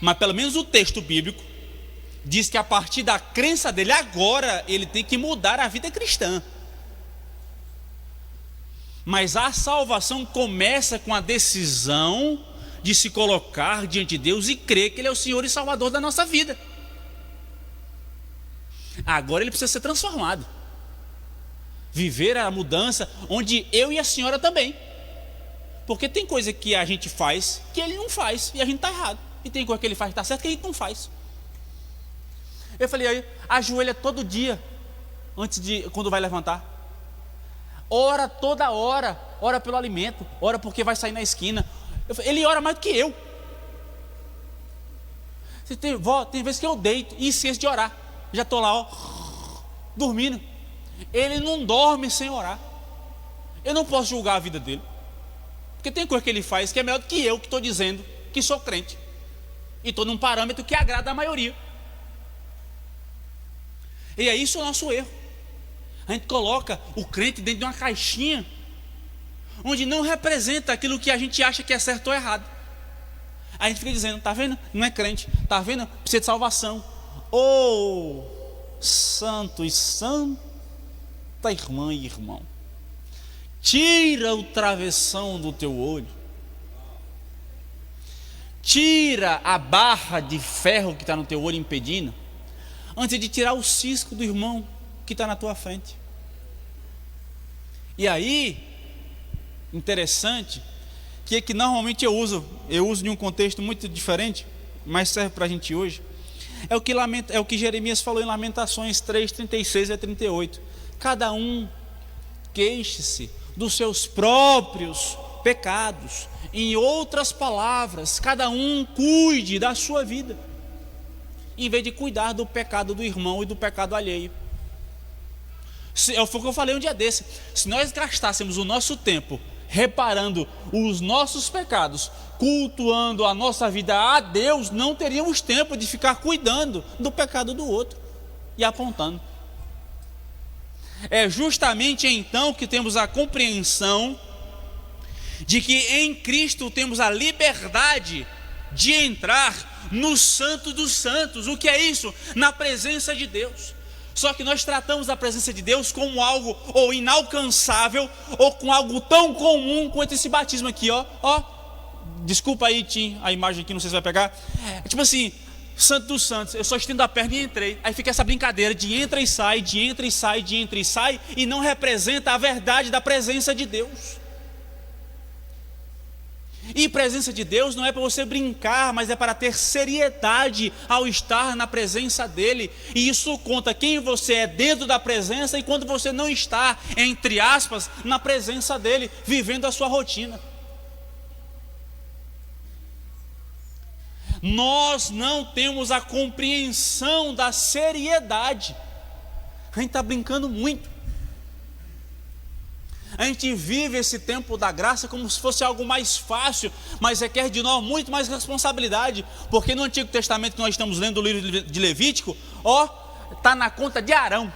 mas pelo menos o texto bíblico diz que a partir da crença dele, agora ele tem que mudar a vida cristã. Mas a salvação começa com a decisão de se colocar diante de Deus e crer que Ele é o Senhor e Salvador da nossa vida. Agora ele precisa ser transformado, viver a mudança, onde eu e a senhora também. Porque tem coisa que a gente faz que ele não faz e a gente está errado, e tem coisa que ele faz que está certo que a gente não faz. Eu falei: aí, ajoelha todo dia antes de, quando vai levantar, ora toda hora, ora pelo alimento, ora porque vai sair na esquina. Ele ora mais do que eu. Tem vezes que eu deito e esqueço de orar, já estou lá, ó, dormindo. Ele não dorme sem orar. Eu não posso julgar a vida dele, porque tem coisa que ele faz que é melhor do que eu, que estou dizendo que sou crente e estou num parâmetro que agrada a maioria. E é isso o nosso erro. A gente coloca o crente dentro de uma caixinha onde não representa aquilo que a gente acha que é certo ou errado. A gente fica dizendo: tá vendo? Não é crente, tá vendo? Precisa de salvação. Oh, santo e santa irmã e irmão, tira o travessão do teu olho, tira a barra de ferro que está no teu olho impedindo, antes de tirar o cisco do irmão que está na tua frente. E aí, interessante, que normalmente eu uso de um contexto muito diferente, mas serve para a gente hoje. É o que Jeremias falou em Lamentações 3, 36 a 38. Cada um queixe-se dos seus próprios pecados. Em outras palavras, cada um cuide da sua vida, em vez de cuidar do pecado do irmão e do pecado alheio. Foi o que eu falei um dia desse: se nós gastássemos o nosso tempo reparando os nossos pecados, cultuando a nossa vida a Deus, não teríamos tempo de ficar cuidando do pecado do outro e apontando. É justamente então que temos a compreensão de que em Cristo temos a liberdade de entrar no Santo dos Santos. O que é isso? Na presença de Deus. Só que nós tratamos a presença de Deus como algo ou inalcançável, ou com algo tão comum quanto esse batismo aqui, ó. Desculpa aí, Tim, a imagem aqui, não sei se vai pegar. É tipo assim: Santo dos Santos, eu só estendo a perna e entrei. Aí fica essa brincadeira de entra e sai, de entra e sai, de entra e sai, e não representa a verdade da presença de Deus. E presença de Deus não é para você brincar, mas é para ter seriedade ao estar na presença dele. E isso conta quem você é dentro da presença e quando você não está, entre aspas, na presença dele, vivendo a sua rotina. Nós não temos a compreensão da seriedade. A gente está brincando muito. A gente vive esse tempo da graça como se fosse algo mais fácil, mas requer de nós muito mais responsabilidade, porque no Antigo Testamento que nós estamos lendo o livro de Levítico, está na conta de Arão.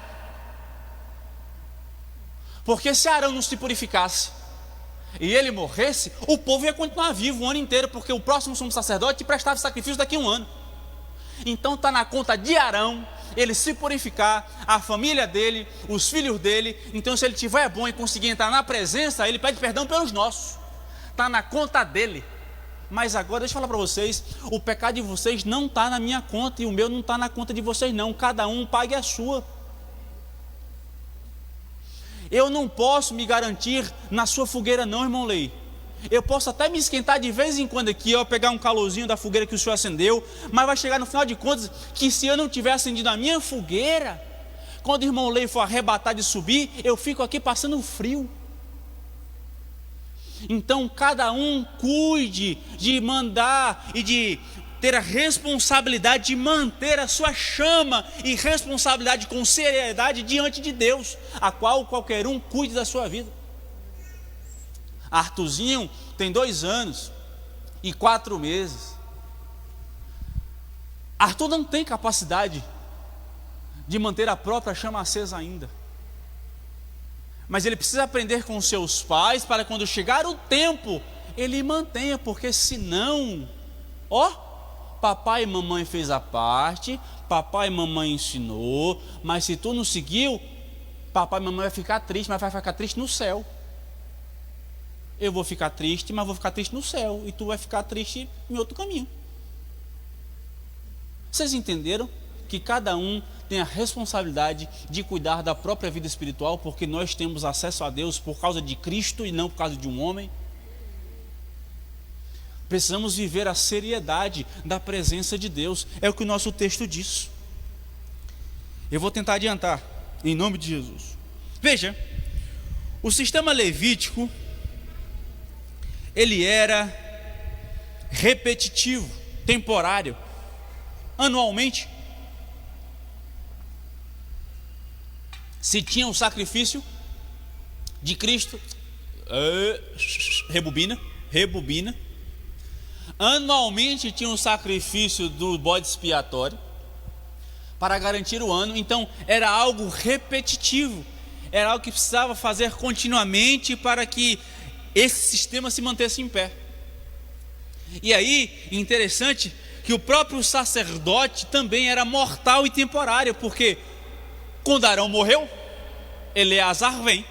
Porque se Arão não se purificasse e ele morresse, o povo ia continuar vivo o ano inteiro, porque o próximo sumo sacerdote prestava sacrifício daqui a um ano. Então está na conta de Arão ele se purificar, a família dele, os filhos dele. Então se ele tiver bom e conseguir entrar na presença, ele pede perdão pelos nossos. Está na conta dele. Mas agora deixa eu falar para vocês, o pecado de vocês não está na minha conta e o meu não está na conta de vocês não. Cada um pague a sua. Eu não posso me garantir na sua fogueira não, irmão Lei. Eu posso até me esquentar de vez em quando aqui, pegar um calorzinho da fogueira que o senhor acendeu, mas vai chegar no final de contas que se eu não tiver acendido a minha fogueira, quando o irmão Lei for arrebatar de subir, eu fico aqui passando frio. Então cada um cuide de mandar e de ter a responsabilidade de manter a sua chama e responsabilidade com seriedade diante de Deus, a qual qualquer um cuide da sua vida. Arthurzinho tem 2 anos e 4 meses. Arthur não tem capacidade de manter a própria chama acesa ainda, mas ele precisa aprender com seus pais para quando chegar o tempo ele mantenha, porque senão, papai e mamãe fez a parte, papai e mamãe ensinou, mas se tu não seguiu, papai e mamãe vai ficar triste, mas vai ficar triste no céu. Eu vou ficar triste, mas vou ficar triste no céu, e tu vai ficar triste em outro caminho. Vocês entenderam que cada um tem a responsabilidade de cuidar da própria vida espiritual, porque nós temos acesso a Deus por causa de Cristo e não por causa de um homem? Precisamos viver a seriedade da presença de Deus, é o que o nosso texto diz. Eu vou tentar adiantar, em nome de Jesus. Veja, o sistema levítico, ele era repetitivo, temporário, anualmente. Se tinha um sacrifício de Cristo, rebobina. Anualmente tinha um sacrifício do bode expiatório para garantir o ano. Então era algo repetitivo, era algo que precisava fazer continuamente para que esse sistema se mantesse em pé. E aí, interessante que o próprio sacerdote também era mortal e temporário, porque quando Arão morreu, Eleazar vem.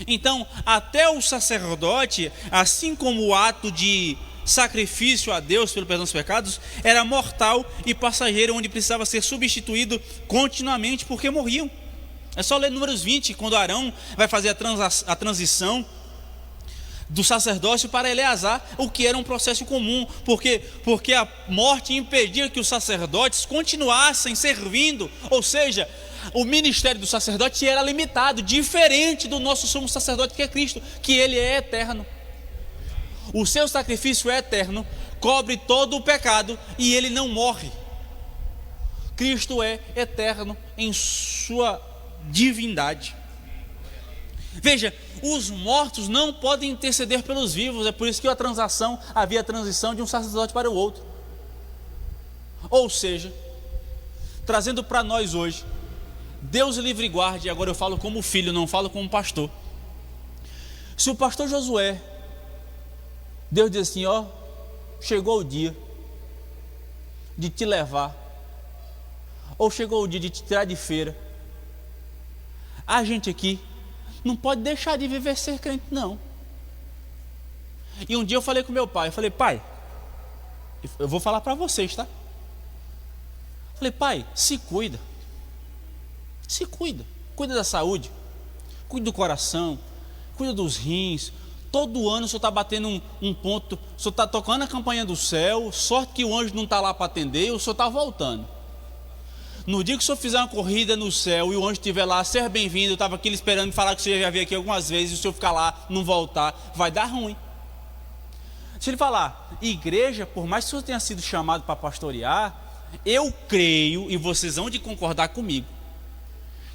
Então, até o sacerdote, assim como o ato de sacrifício a Deus pelo perdão dos pecados, era mortal e passageiro, onde precisava ser substituído continuamente, porque morriam. É só ler Números 20, quando Arão vai fazer a transição do sacerdócio para Eleazar, o que era um processo comum, porque a morte impedia que os sacerdotes continuassem servindo, ou seja, o ministério do sacerdote era limitado, diferente do nosso sumo sacerdote que é Cristo, que ele é eterno. O seu sacrifício é eterno, cobre todo o pecado e ele não morre. Cristo é eterno em sua divindade. Veja, os mortos não podem interceder pelos vivos, é por isso que havia a transição de um sacerdote para o outro. Ou seja, trazendo para nós hoje, Deus livre e guarde, agora eu falo como filho, não falo como pastor. Se o pastor Josué, Deus diz assim, chegou o dia de te levar, ou chegou o dia de te tirar de feira, a gente aqui não pode deixar de viver ser crente, não. E um dia eu falei com meu pai, pai, eu vou falar para vocês, tá? Falei, pai, se cuida, cuida da saúde, cuida do coração, cuida dos rins. Todo ano o senhor está batendo um ponto, o senhor está tocando a campainha do céu, sorte que o anjo não está lá para atender, o senhor está voltando. No dia que o senhor fizer uma corrida no céu e o anjo estiver lá, ser bem-vindo, eu estava aqui esperando falar que o senhor já veio aqui algumas vezes, e o senhor ficar lá, não voltar, vai dar ruim. Se ele falar, igreja, por mais que o senhor tenha sido chamado para pastorear, eu creio, e vocês vão de concordar comigo,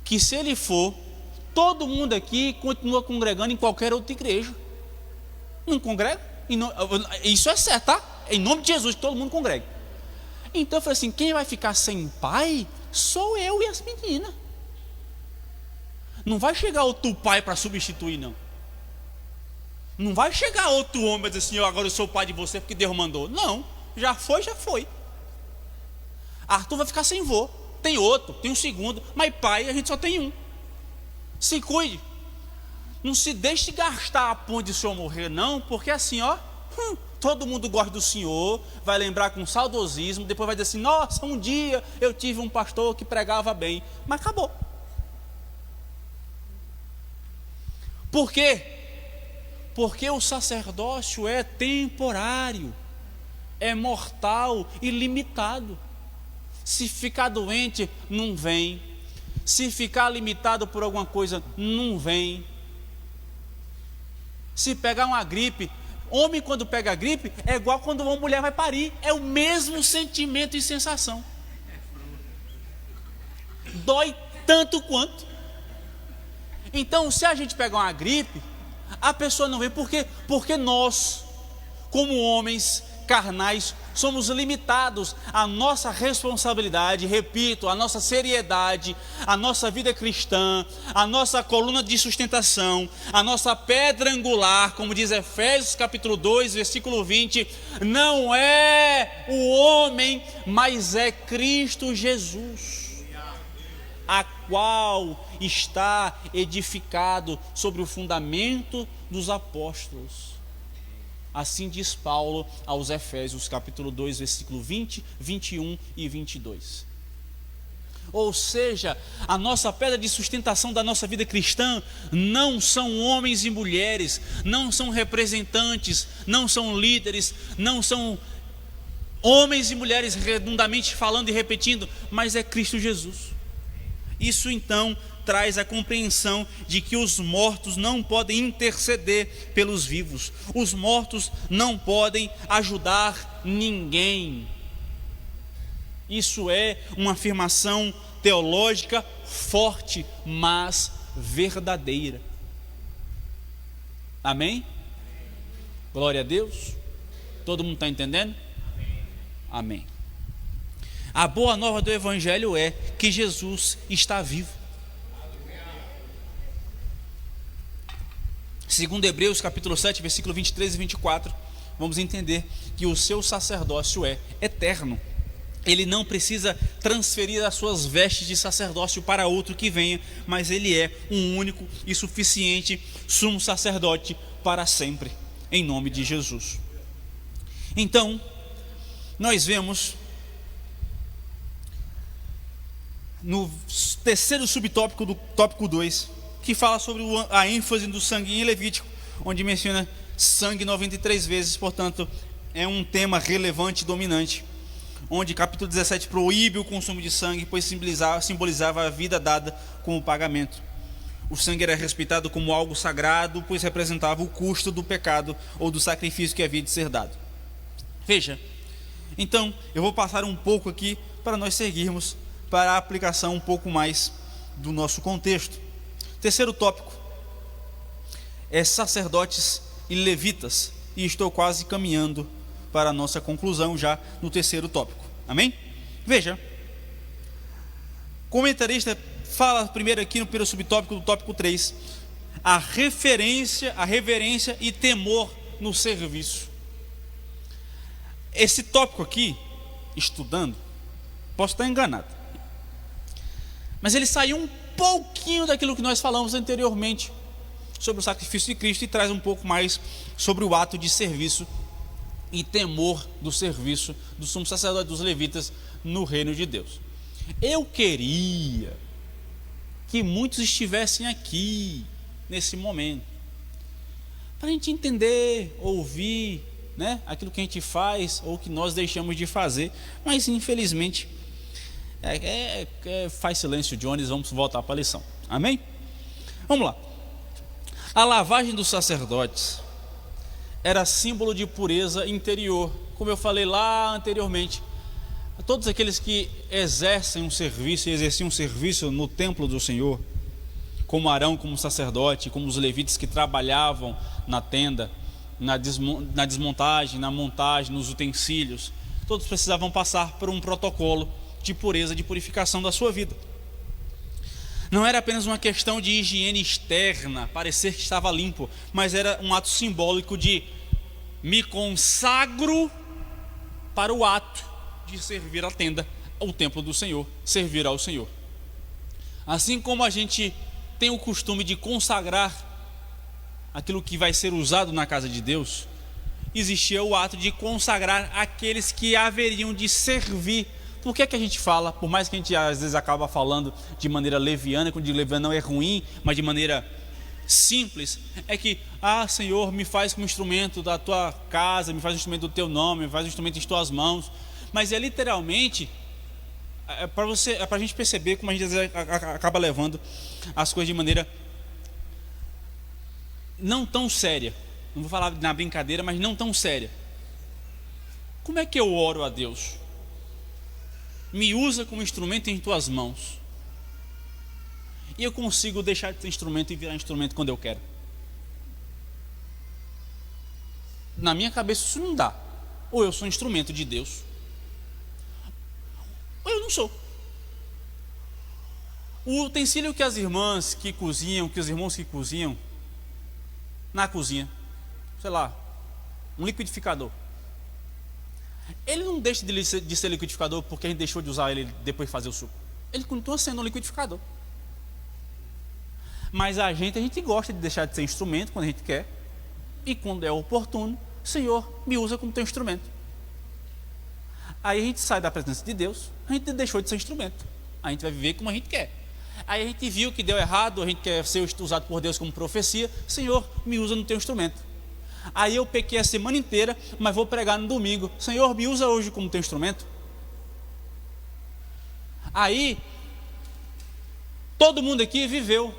que se ele for, Todo mundo aqui continua congregando em qualquer outra igreja. Não congrega? Isso é certo, tá? Em nome de Jesus, que todo mundo congrega. Então eu falei assim: quem vai ficar sem pai sou eu e as meninas. Não vai chegar outro pai para substituir, não. Não vai chegar outro homem e dizer assim: agora eu sou o pai de você porque Deus mandou. Não, já foi, já foi. Arthur vai ficar sem vô. Tem outro, tem um segundo, mas pai a gente só tem um. Se cuide. Não se deixe gastar a ponte de senhor morrer, não, porque assim, ó, todo mundo gosta do senhor, vai lembrar com saudosismo, depois vai dizer assim: nossa, um dia eu tive um pastor que pregava bem, mas acabou. Por quê? Porque o sacerdócio é temporário, é mortal e limitado. Se ficar doente, não vem. Se ficar limitado por alguma coisa, não vem. Se pegar uma gripe, homem quando pega gripe é igual quando uma mulher vai parir, é o mesmo sentimento e sensação. Dói tanto quanto. Então, se a gente pegar uma gripe, a pessoa não vem. Por quê? Porque nós, como homens carnais, somos limitados. A nossa responsabilidade, repito, a nossa seriedade, a nossa vida cristã, a nossa coluna de sustentação, a nossa pedra angular, como diz Efésios capítulo 2, versículo 20, não é o homem, mas é Cristo Jesus, a qual está edificado sobre o fundamento dos apóstolos. Assim diz Paulo aos Efésios capítulo 2, versículo 20, 21 e 22. Ou seja, a nossa pedra de sustentação da nossa vida cristã não são homens e mulheres, não são representantes, não são líderes, não são homens e mulheres redundamente falando e repetindo, mas é Cristo Jesus. Isso então traz a compreensão de que os mortos não podem interceder pelos vivos. Os mortos não podem ajudar ninguém. Isso é uma afirmação teológica forte, mas verdadeira. Amém? Glória a Deus. Todo mundo está entendendo? Amém. A boa nova do Evangelho é que Jesus está vivo. Segundo Hebreus capítulo 7, versículo 23 e 24, vamos entender que o seu sacerdócio é eterno. Ele não precisa transferir as suas vestes de sacerdócio para outro que venha, mas ele é um único e suficiente sumo sacerdote para sempre, em nome de Jesus. Então, nós vemos no terceiro subtópico do tópico 2, que fala sobre a ênfase do sangue em Levítico, onde menciona sangue 93 vezes, portanto, é um tema relevante e dominante, onde capítulo 17 proíbe o consumo de sangue, pois simbolizava a vida dada como pagamento. O sangue era respeitado como algo sagrado, pois representava o custo do pecado ou do sacrifício que havia de ser dado. Veja, então, eu vou passar um pouco aqui para nós seguirmos para a aplicação um pouco mais do nosso contexto. Terceiro tópico é sacerdotes e levitas, e estou quase caminhando para a nossa conclusão já no terceiro tópico. Amém? Veja, o comentarista fala primeiro aqui no primeiro subtópico do tópico 3, a reverência e temor no serviço. Esse tópico aqui, estudando, posso estar enganado, mas ele saiu um pouquinho daquilo que nós falamos anteriormente sobre o sacrifício de Cristo e traz um pouco mais sobre o ato de serviço e temor do serviço do sumo sacerdote dos levitas no reino de Deus. Eu queria que muitos estivessem aqui nesse momento para a gente entender, ouvir, né, aquilo que a gente faz ou que nós deixamos de fazer, mas infelizmente faz silêncio, Jones, vamos voltar para a lição. Amém? Vamos lá. A lavagem dos sacerdotes era símbolo de pureza interior, como eu falei lá anteriormente. Todos aqueles que exercem um serviço e exerciam um serviço no templo do Senhor como Arão, como sacerdote, como os levitas que trabalhavam na tenda, na desmontagem, na montagem, nos utensílios, todos precisavam passar por um protocolo de pureza, de purificação da sua vida. Não era apenas uma questão de higiene externa, parecer que estava limpo, mas era um ato simbólico de me consagro para o ato de servir a tenda, o templo do Senhor, servir ao Senhor. Assim como a gente tem o costume de consagrar aquilo que vai ser usado na casa de Deus, existia o ato de consagrar aqueles que haveriam de servir. Por que a gente fala, por mais que a gente às vezes acaba falando de maneira leviana, quando de leviana não é ruim, mas de maneira simples, é que, Senhor, me faz como instrumento da tua casa, me faz um instrumento do teu nome, me faz um instrumento em tuas mãos. Mas é literalmente para a gente perceber como a gente às vezes acaba levando as coisas de maneira não tão séria. Não vou falar na brincadeira, mas não tão séria. Como é que eu oro a Deus? Me usa como instrumento em tuas mãos, e eu consigo deixar de ser instrumento e virar instrumento quando eu quero. Na minha cabeça isso não dá. Ou eu sou instrumento de Deus, ou eu não sou. O utensílio que as irmãs que cozinham, que os irmãos que cozinham na cozinha, sei lá, um liquidificador, ele não deixa de ser liquidificador porque a gente deixou de usar ele depois de fazer o suco. Ele continua sendo um liquidificador. Mas a gente gosta de deixar de ser instrumento quando a gente quer, e quando é oportuno, Senhor, me usa como teu instrumento. Aí a gente sai da presença de Deus, a gente deixou de ser instrumento, a gente vai viver como a gente quer. Aí a gente viu que deu errado, a gente quer ser usado por Deus como profecia, Senhor, me usa no teu instrumento. Aí eu pequei a semana inteira, mas vou pregar no domingo, Senhor, me usa hoje como teu instrumento. Aí todo mundo aqui viveu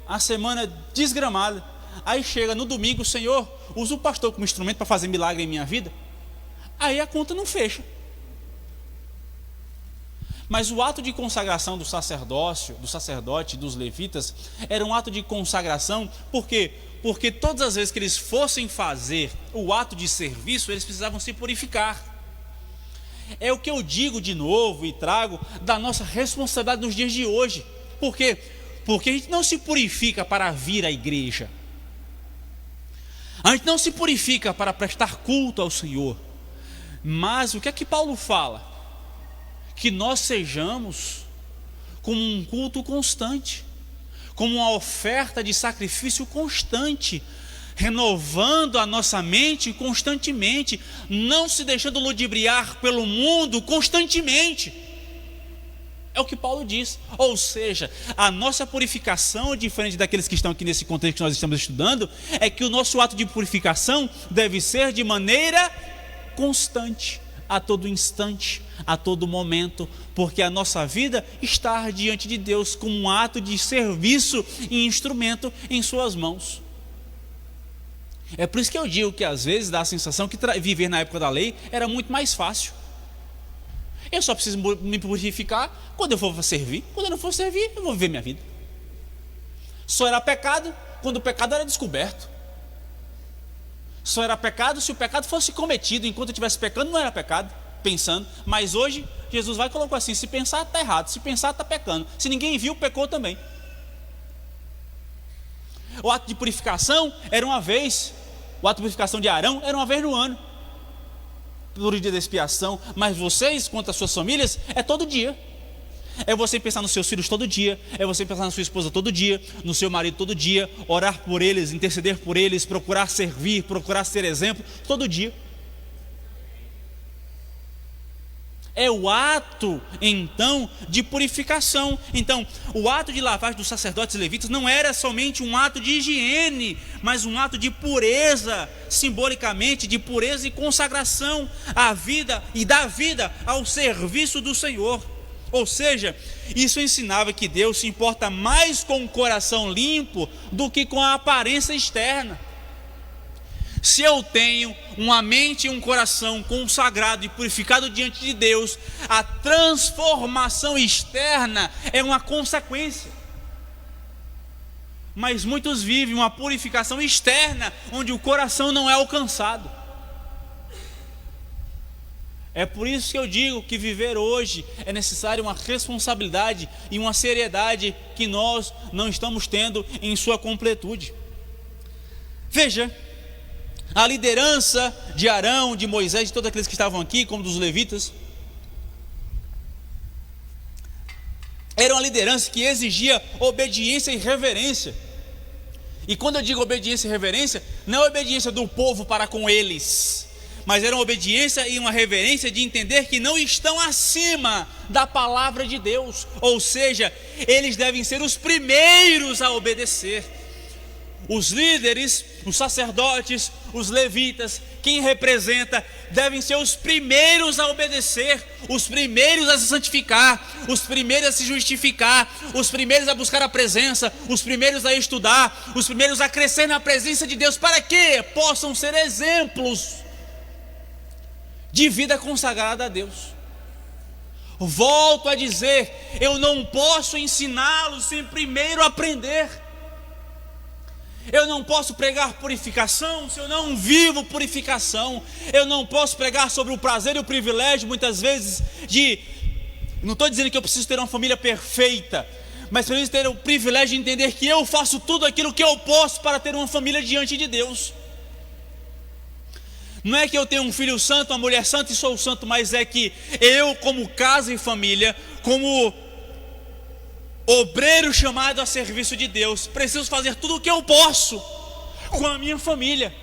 a semana desgramada. Aí chega no domingo, Senhor, usa o pastor como instrumento para fazer milagre em minha vida. Aí a conta não fecha. Mas o ato de consagração do sacerdócio, do sacerdote, dos levitas, era um ato de consagração, por quê? Porque todas as vezes que eles fossem fazer o ato de serviço, eles precisavam se purificar. É o que eu digo de novo e trago da nossa responsabilidade nos dias de hoje. Por quê? Porque a gente não se purifica para vir à igreja, a gente não se purifica para prestar culto ao Senhor. Mas o que é que Paulo fala? Que nós sejamos como um culto constante, como uma oferta de sacrifício constante, renovando a nossa mente constantemente, não se deixando ludibriar pelo mundo constantemente. É o que Paulo diz. Ou seja, a nossa purificação, diferente daqueles que estão aqui nesse contexto que nós estamos estudando, é que o nosso ato de purificação deve ser de maneira constante, a todo instante, a todo momento, porque a nossa vida está diante de Deus como um ato de serviço e instrumento em suas mãos. É por isso que eu digo que às vezes dá a sensação que viver na época da lei era muito mais fácil. Eu só preciso me purificar quando eu for servir. Quando eu não for servir, eu vou viver minha vida. Só era pecado quando o pecado era descoberto. Só era pecado se o pecado fosse cometido. Enquanto eu estivesse pecando, não era pecado, pensando. Mas hoje, Jesus vai colocar assim: se pensar, está errado. Se pensar, está pecando. Se ninguém viu, pecou também. O ato de purificação era uma vez. O ato de purificação de Arão era uma vez no ano, por dia da expiação. Mas vocês, quanto às suas famílias, é todo dia. É você pensar nos seus filhos todo dia, é você pensar na sua esposa todo dia, no seu marido todo dia, orar por eles, interceder por eles, procurar servir, procurar ser exemplo todo dia. É o ato, então, de purificação. Então, o ato de lavagem dos sacerdotes e levitas não era somente um ato de higiene, mas um ato de pureza, simbolicamente, de pureza e consagração à vida e da vida ao serviço do Senhor. Ou seja, isso ensinava que Deus se importa mais com o coração limpo do que com a aparência externa. Se eu tenho uma mente e um coração consagrado e purificado diante de Deus, a transformação externa é uma consequência. Mas muitos vivem uma purificação externa, onde o coração não é alcançado. É por isso que eu digo que viver hoje é necessário uma responsabilidade e uma seriedade que nós não estamos tendo em sua completude. Veja, a liderança de Arão, de Moisés, de todos aqueles que estavam aqui, como dos levitas, era uma liderança que exigia obediência e reverência. E quando eu digo obediência e reverência, não é obediência do povo para com eles, mas era uma obediência e uma reverência de entender que não estão acima da palavra de Deus, ou seja, eles devem ser os primeiros a obedecer. Os líderes, os sacerdotes, os levitas, quem representa, devem ser os primeiros a obedecer, os primeiros a se santificar, os primeiros a se justificar, os primeiros a buscar a presença, os primeiros a estudar, os primeiros a crescer na presença de Deus, para que possam ser exemplos de vida consagrada a Deus. Volto a dizer, eu não posso ensiná-los sem primeiro aprender. Eu não posso pregar purificação se eu não vivo purificação. Eu não posso pregar sobre o prazer e o privilégio, muitas vezes, não estou dizendo que eu preciso ter uma família perfeita, mas preciso ter o privilégio de entender que eu faço tudo aquilo que eu posso para ter uma família diante de Deus. Não é que eu tenho um filho santo, uma mulher santa e sou santo, mas é que eu, como casa e família, como obreiro chamado a serviço de Deus, preciso fazer tudo o que eu posso com a minha família.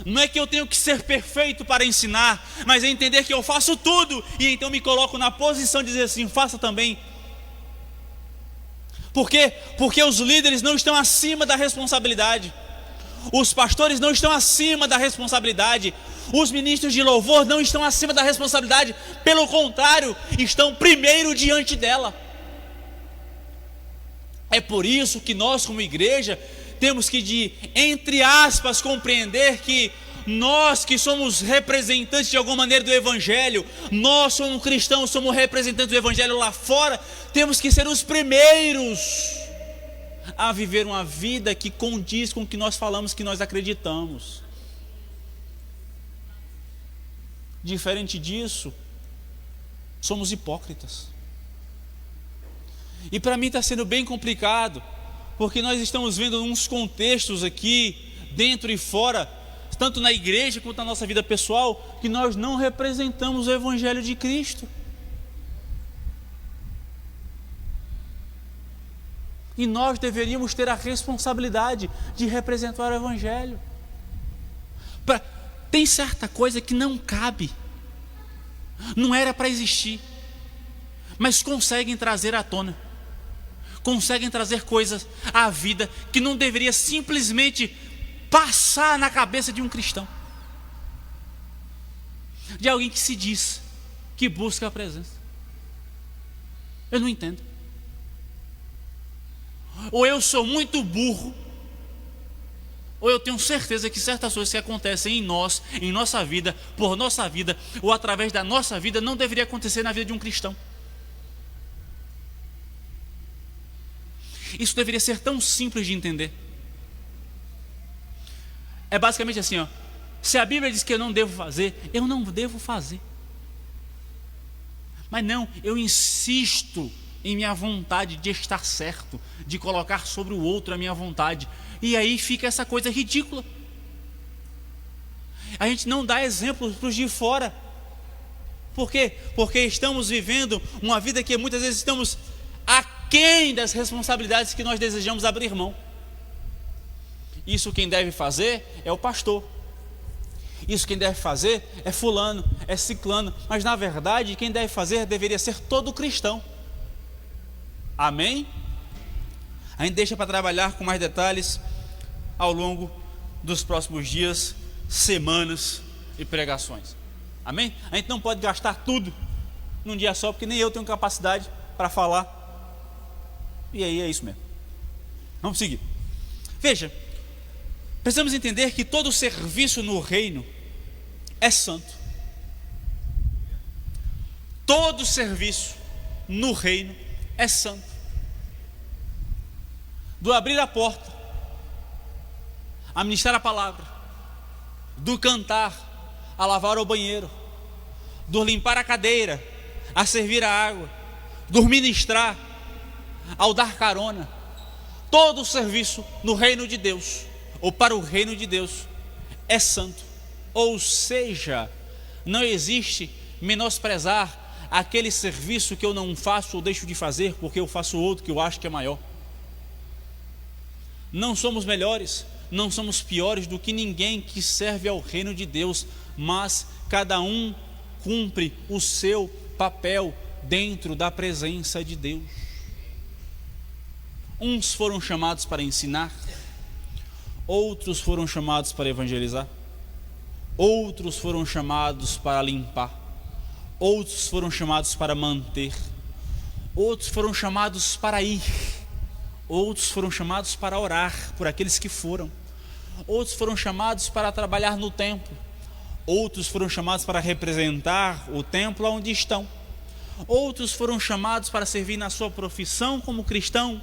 Não é que eu tenho que ser perfeito para ensinar, mas é entender que eu faço tudo, e então me coloco na posição de dizer assim, faça também. Por quê? Porque os líderes não estão acima da responsabilidade, os pastores não estão acima da responsabilidade, os ministros de louvor não estão acima da responsabilidade, pelo contrário, estão primeiro diante dela. É por isso que nós, como igreja, temos que, entre aspas, compreender que nós que somos representantes de alguma maneira do Evangelho, nós somos cristãos, somos representantes do Evangelho lá fora, temos que ser os primeiros a viver uma vida que condiz com o que nós falamos, que nós acreditamos. Diferente disso, somos hipócritas. E para mim está sendo bem complicado, porque nós estamos vendo uns contextos aqui, dentro e fora, tanto na igreja quanto na nossa vida pessoal, que nós não representamos o Evangelho de Cristo. E nós deveríamos ter a responsabilidade de representar o Evangelho. Tem certa coisa que não cabe, não era para existir, mas conseguem trazer à tona, conseguem trazer coisas à vida que não deveria simplesmente passar na cabeça de um cristão, de alguém que se diz que busca a presença. Eu não entendo. Ou eu sou muito burro, ou eu tenho certeza que certas coisas que acontecem em nós, em nossa vida, por nossa vida, ou através da nossa vida, não deveria acontecer na vida de um cristão. Isso deveria ser tão simples de entender. É basicamente assim, ó. Se a Bíblia diz que eu não devo fazer, eu não devo fazer. Mas não, eu insisto em minha vontade de estar certo, de colocar sobre o outro a minha vontade, e aí fica essa coisa ridícula. A gente não dá exemplos para os de fora. Por quê? Porque estamos vivendo uma vida que muitas vezes estamos aquém das responsabilidades que nós desejamos abrir mão. Isso quem deve fazer é o pastor, isso quem deve fazer é fulano, é ciclano, mas na verdade quem deve fazer deveria ser todo cristão. Amém? A gente deixa para trabalhar com mais detalhes ao longo dos próximos dias, semanas e pregações. Amém? A gente não pode gastar tudo num dia só, porque nem eu tenho capacidade para falar. E aí é isso mesmo. Vamos seguir. Veja, precisamos entender que todo serviço no reino é santo. Todo serviço no reino é santo. do abrir a porta, a ministrar a palavra, do cantar, a lavar o banheiro, do limpar a cadeira, a servir a água, do ministrar, ao dar carona, todo o serviço no reino de Deus, ou para o reino de Deus, é santo. Ou seja, não existe menosprezar aquele serviço que eu não faço ou deixo de fazer porque eu faço outro que eu acho que é maior. Não somos melhores, não somos piores do que ninguém que serve ao reino de Deus, mas cada um cumpre o seu papel dentro da presença de Deus. Uns foram chamados para ensinar, outros foram chamados para evangelizar, outros foram chamados para limpar, outros foram chamados para manter, outros foram chamados para ir, outros foram chamados para orar por aqueles que foram, outros foram chamados para trabalhar no templo, outros foram chamados para representar o templo onde estão, outros foram chamados para servir na sua profissão como cristão,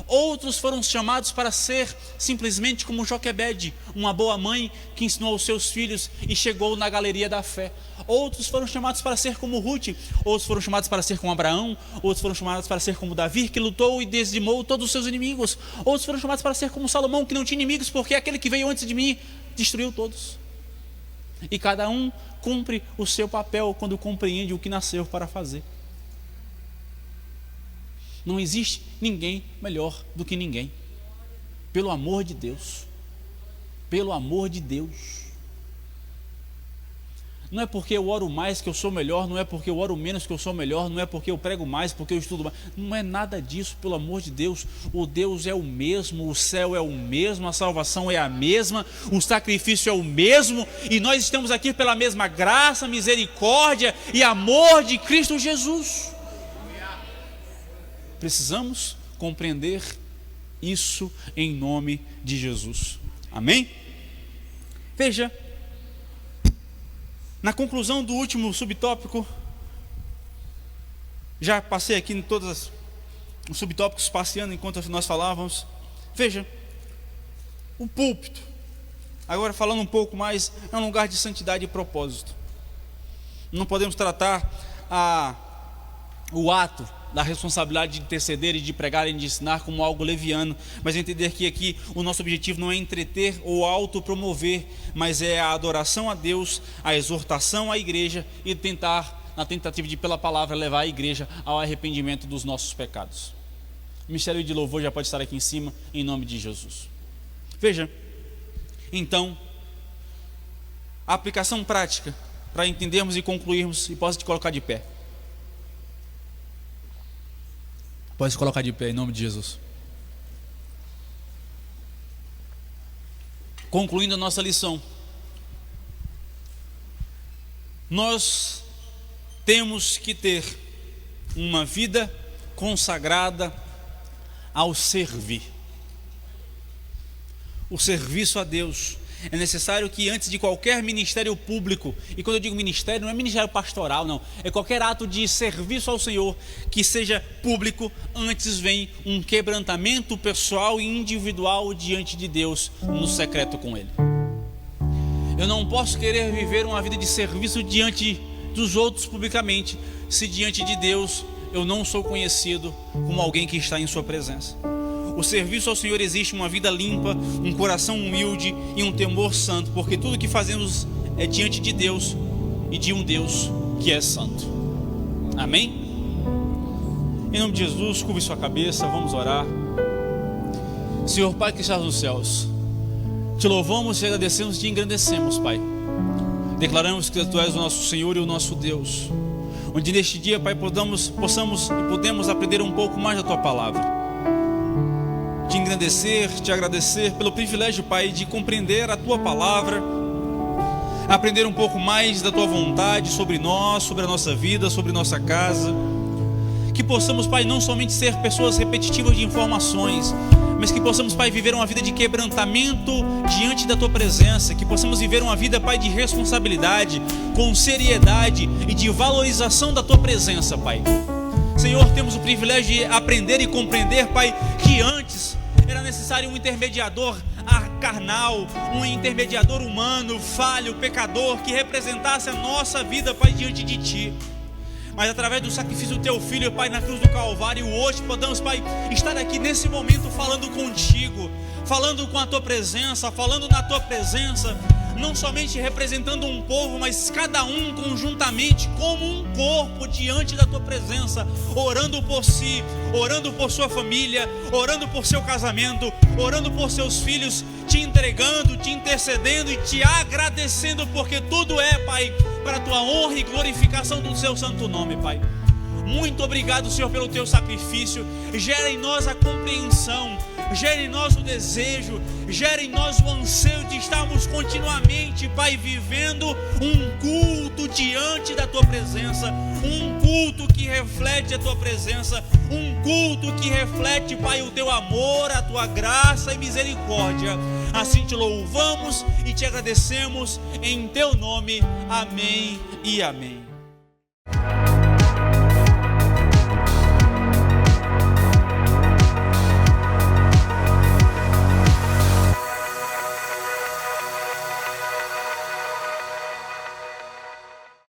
outros foram chamados para ser simplesmente como Joquebede, uma boa mãe que ensinou aos seus filhos e chegou na galeria da fé. Outros foram chamados para ser como Ruth, outros foram chamados para ser como Abraão, outros foram chamados para ser como Davi, que lutou e dizimou todos os seus inimigos. Outros foram chamados para ser como Salomão, que não tinha inimigos, porque aquele que veio antes de mim destruiu todos. E cada um cumpre o seu papel quando compreende o que nasceu para fazer. Não existe ninguém melhor do que ninguém. Pelo amor de Deus. Pelo amor de Deus. Não é porque eu oro mais que eu sou melhor, não é porque eu oro menos que eu sou melhor, não é porque eu prego mais, porque eu estudo mais. Não é nada disso, pelo amor de Deus. O Deus é o mesmo, o céu é o mesmo, a salvação é a mesma, o sacrifício é o mesmo, e nós estamos aqui pela mesma graça, misericórdia e amor de Cristo Jesus. Precisamos compreender isso em nome de Jesus. Amém? Veja, na conclusão do último subtópico, já passei aqui em todos os subtópicos passeando enquanto nós falávamos. Veja, o púlpito, agora falando um pouco mais, é um lugar de santidade e propósito. Não podemos tratar o ato da responsabilidade de interceder e de pregar e de ensinar como algo leviano, mas entender que aqui o nosso objetivo não é entreter ou autopromover, mas é a adoração a Deus, a exortação à igreja e tentar, na tentativa de pela palavra, levar a igreja ao arrependimento dos nossos pecados. O ministério de louvor já pode estar aqui em cima, em nome de Jesus. Veja, então, a aplicação prática para entendermos e concluirmos, e posso te colocar de pé. Pode se colocar de pé em nome de Jesus. Concluindo a nossa lição, nós temos que ter uma vida consagrada ao servir. O serviço a Deus. É necessário que antes de qualquer ministério público, e quando eu digo ministério, não é ministério pastoral, não, é qualquer ato de serviço ao Senhor que seja público, antes vem um quebrantamento pessoal e individual diante de Deus, no secreto com Ele. Eu não posso querer viver uma vida de serviço diante dos outros publicamente, se diante de Deus eu não sou conhecido como alguém que está em sua presença. O serviço ao Senhor existe uma vida limpa, um coração humilde e um temor santo, porque tudo que fazemos é diante de Deus e de um Deus que é santo. Amém? Em nome de Jesus, curve sua cabeça, vamos orar. Senhor Pai que estás nos céus, te louvamos, te agradecemos e te engrandecemos, Pai. Declaramos que Tu és o nosso Senhor e o nosso Deus, onde neste dia, Pai, possamos e podemos aprender um pouco mais da Tua palavra. Te engrandecer, te agradecer pelo privilégio, Pai, de compreender a Tua palavra, aprender um pouco mais da Tua vontade sobre nós, sobre a nossa vida, sobre nossa casa. Que possamos, Pai, não somente ser pessoas repetitivas de informações, mas que possamos, Pai, viver uma vida de quebrantamento diante da Tua presença, que possamos viver uma vida, Pai, de responsabilidade, com seriedade e de valorização da Tua presença, Pai. Senhor, temos o privilégio de aprender e compreender, Pai, que antes era necessário um intermediador carnal, um intermediador humano, falho, pecador, que representasse a nossa vida, Pai, diante de Ti. Mas através do sacrifício do Teu Filho, Pai, na cruz do Calvário, hoje podemos, Pai, estar aqui nesse momento falando contigo, falando com a Tua presença, falando na Tua presença, não somente representando um povo, mas cada um conjuntamente como um corpo diante da Tua presença, orando por si, orando por sua família, orando por seu casamento, orando por seus filhos, te entregando, te intercedendo e te agradecendo, porque tudo é, Pai, para a Tua honra e glorificação do Seu santo nome, Pai. Muito obrigado, Senhor, pelo Teu sacrifício. Gera em nós a compreensão, gera em nós o desejo, gera em nós o anseio de estarmos continuamente, Pai, vivendo um culto diante da Tua presença, um culto que reflete a Tua presença, um culto que reflete, Pai, o Teu amor, a Tua graça e misericórdia. Assim te louvamos e te agradecemos em Teu nome. Amém e amém.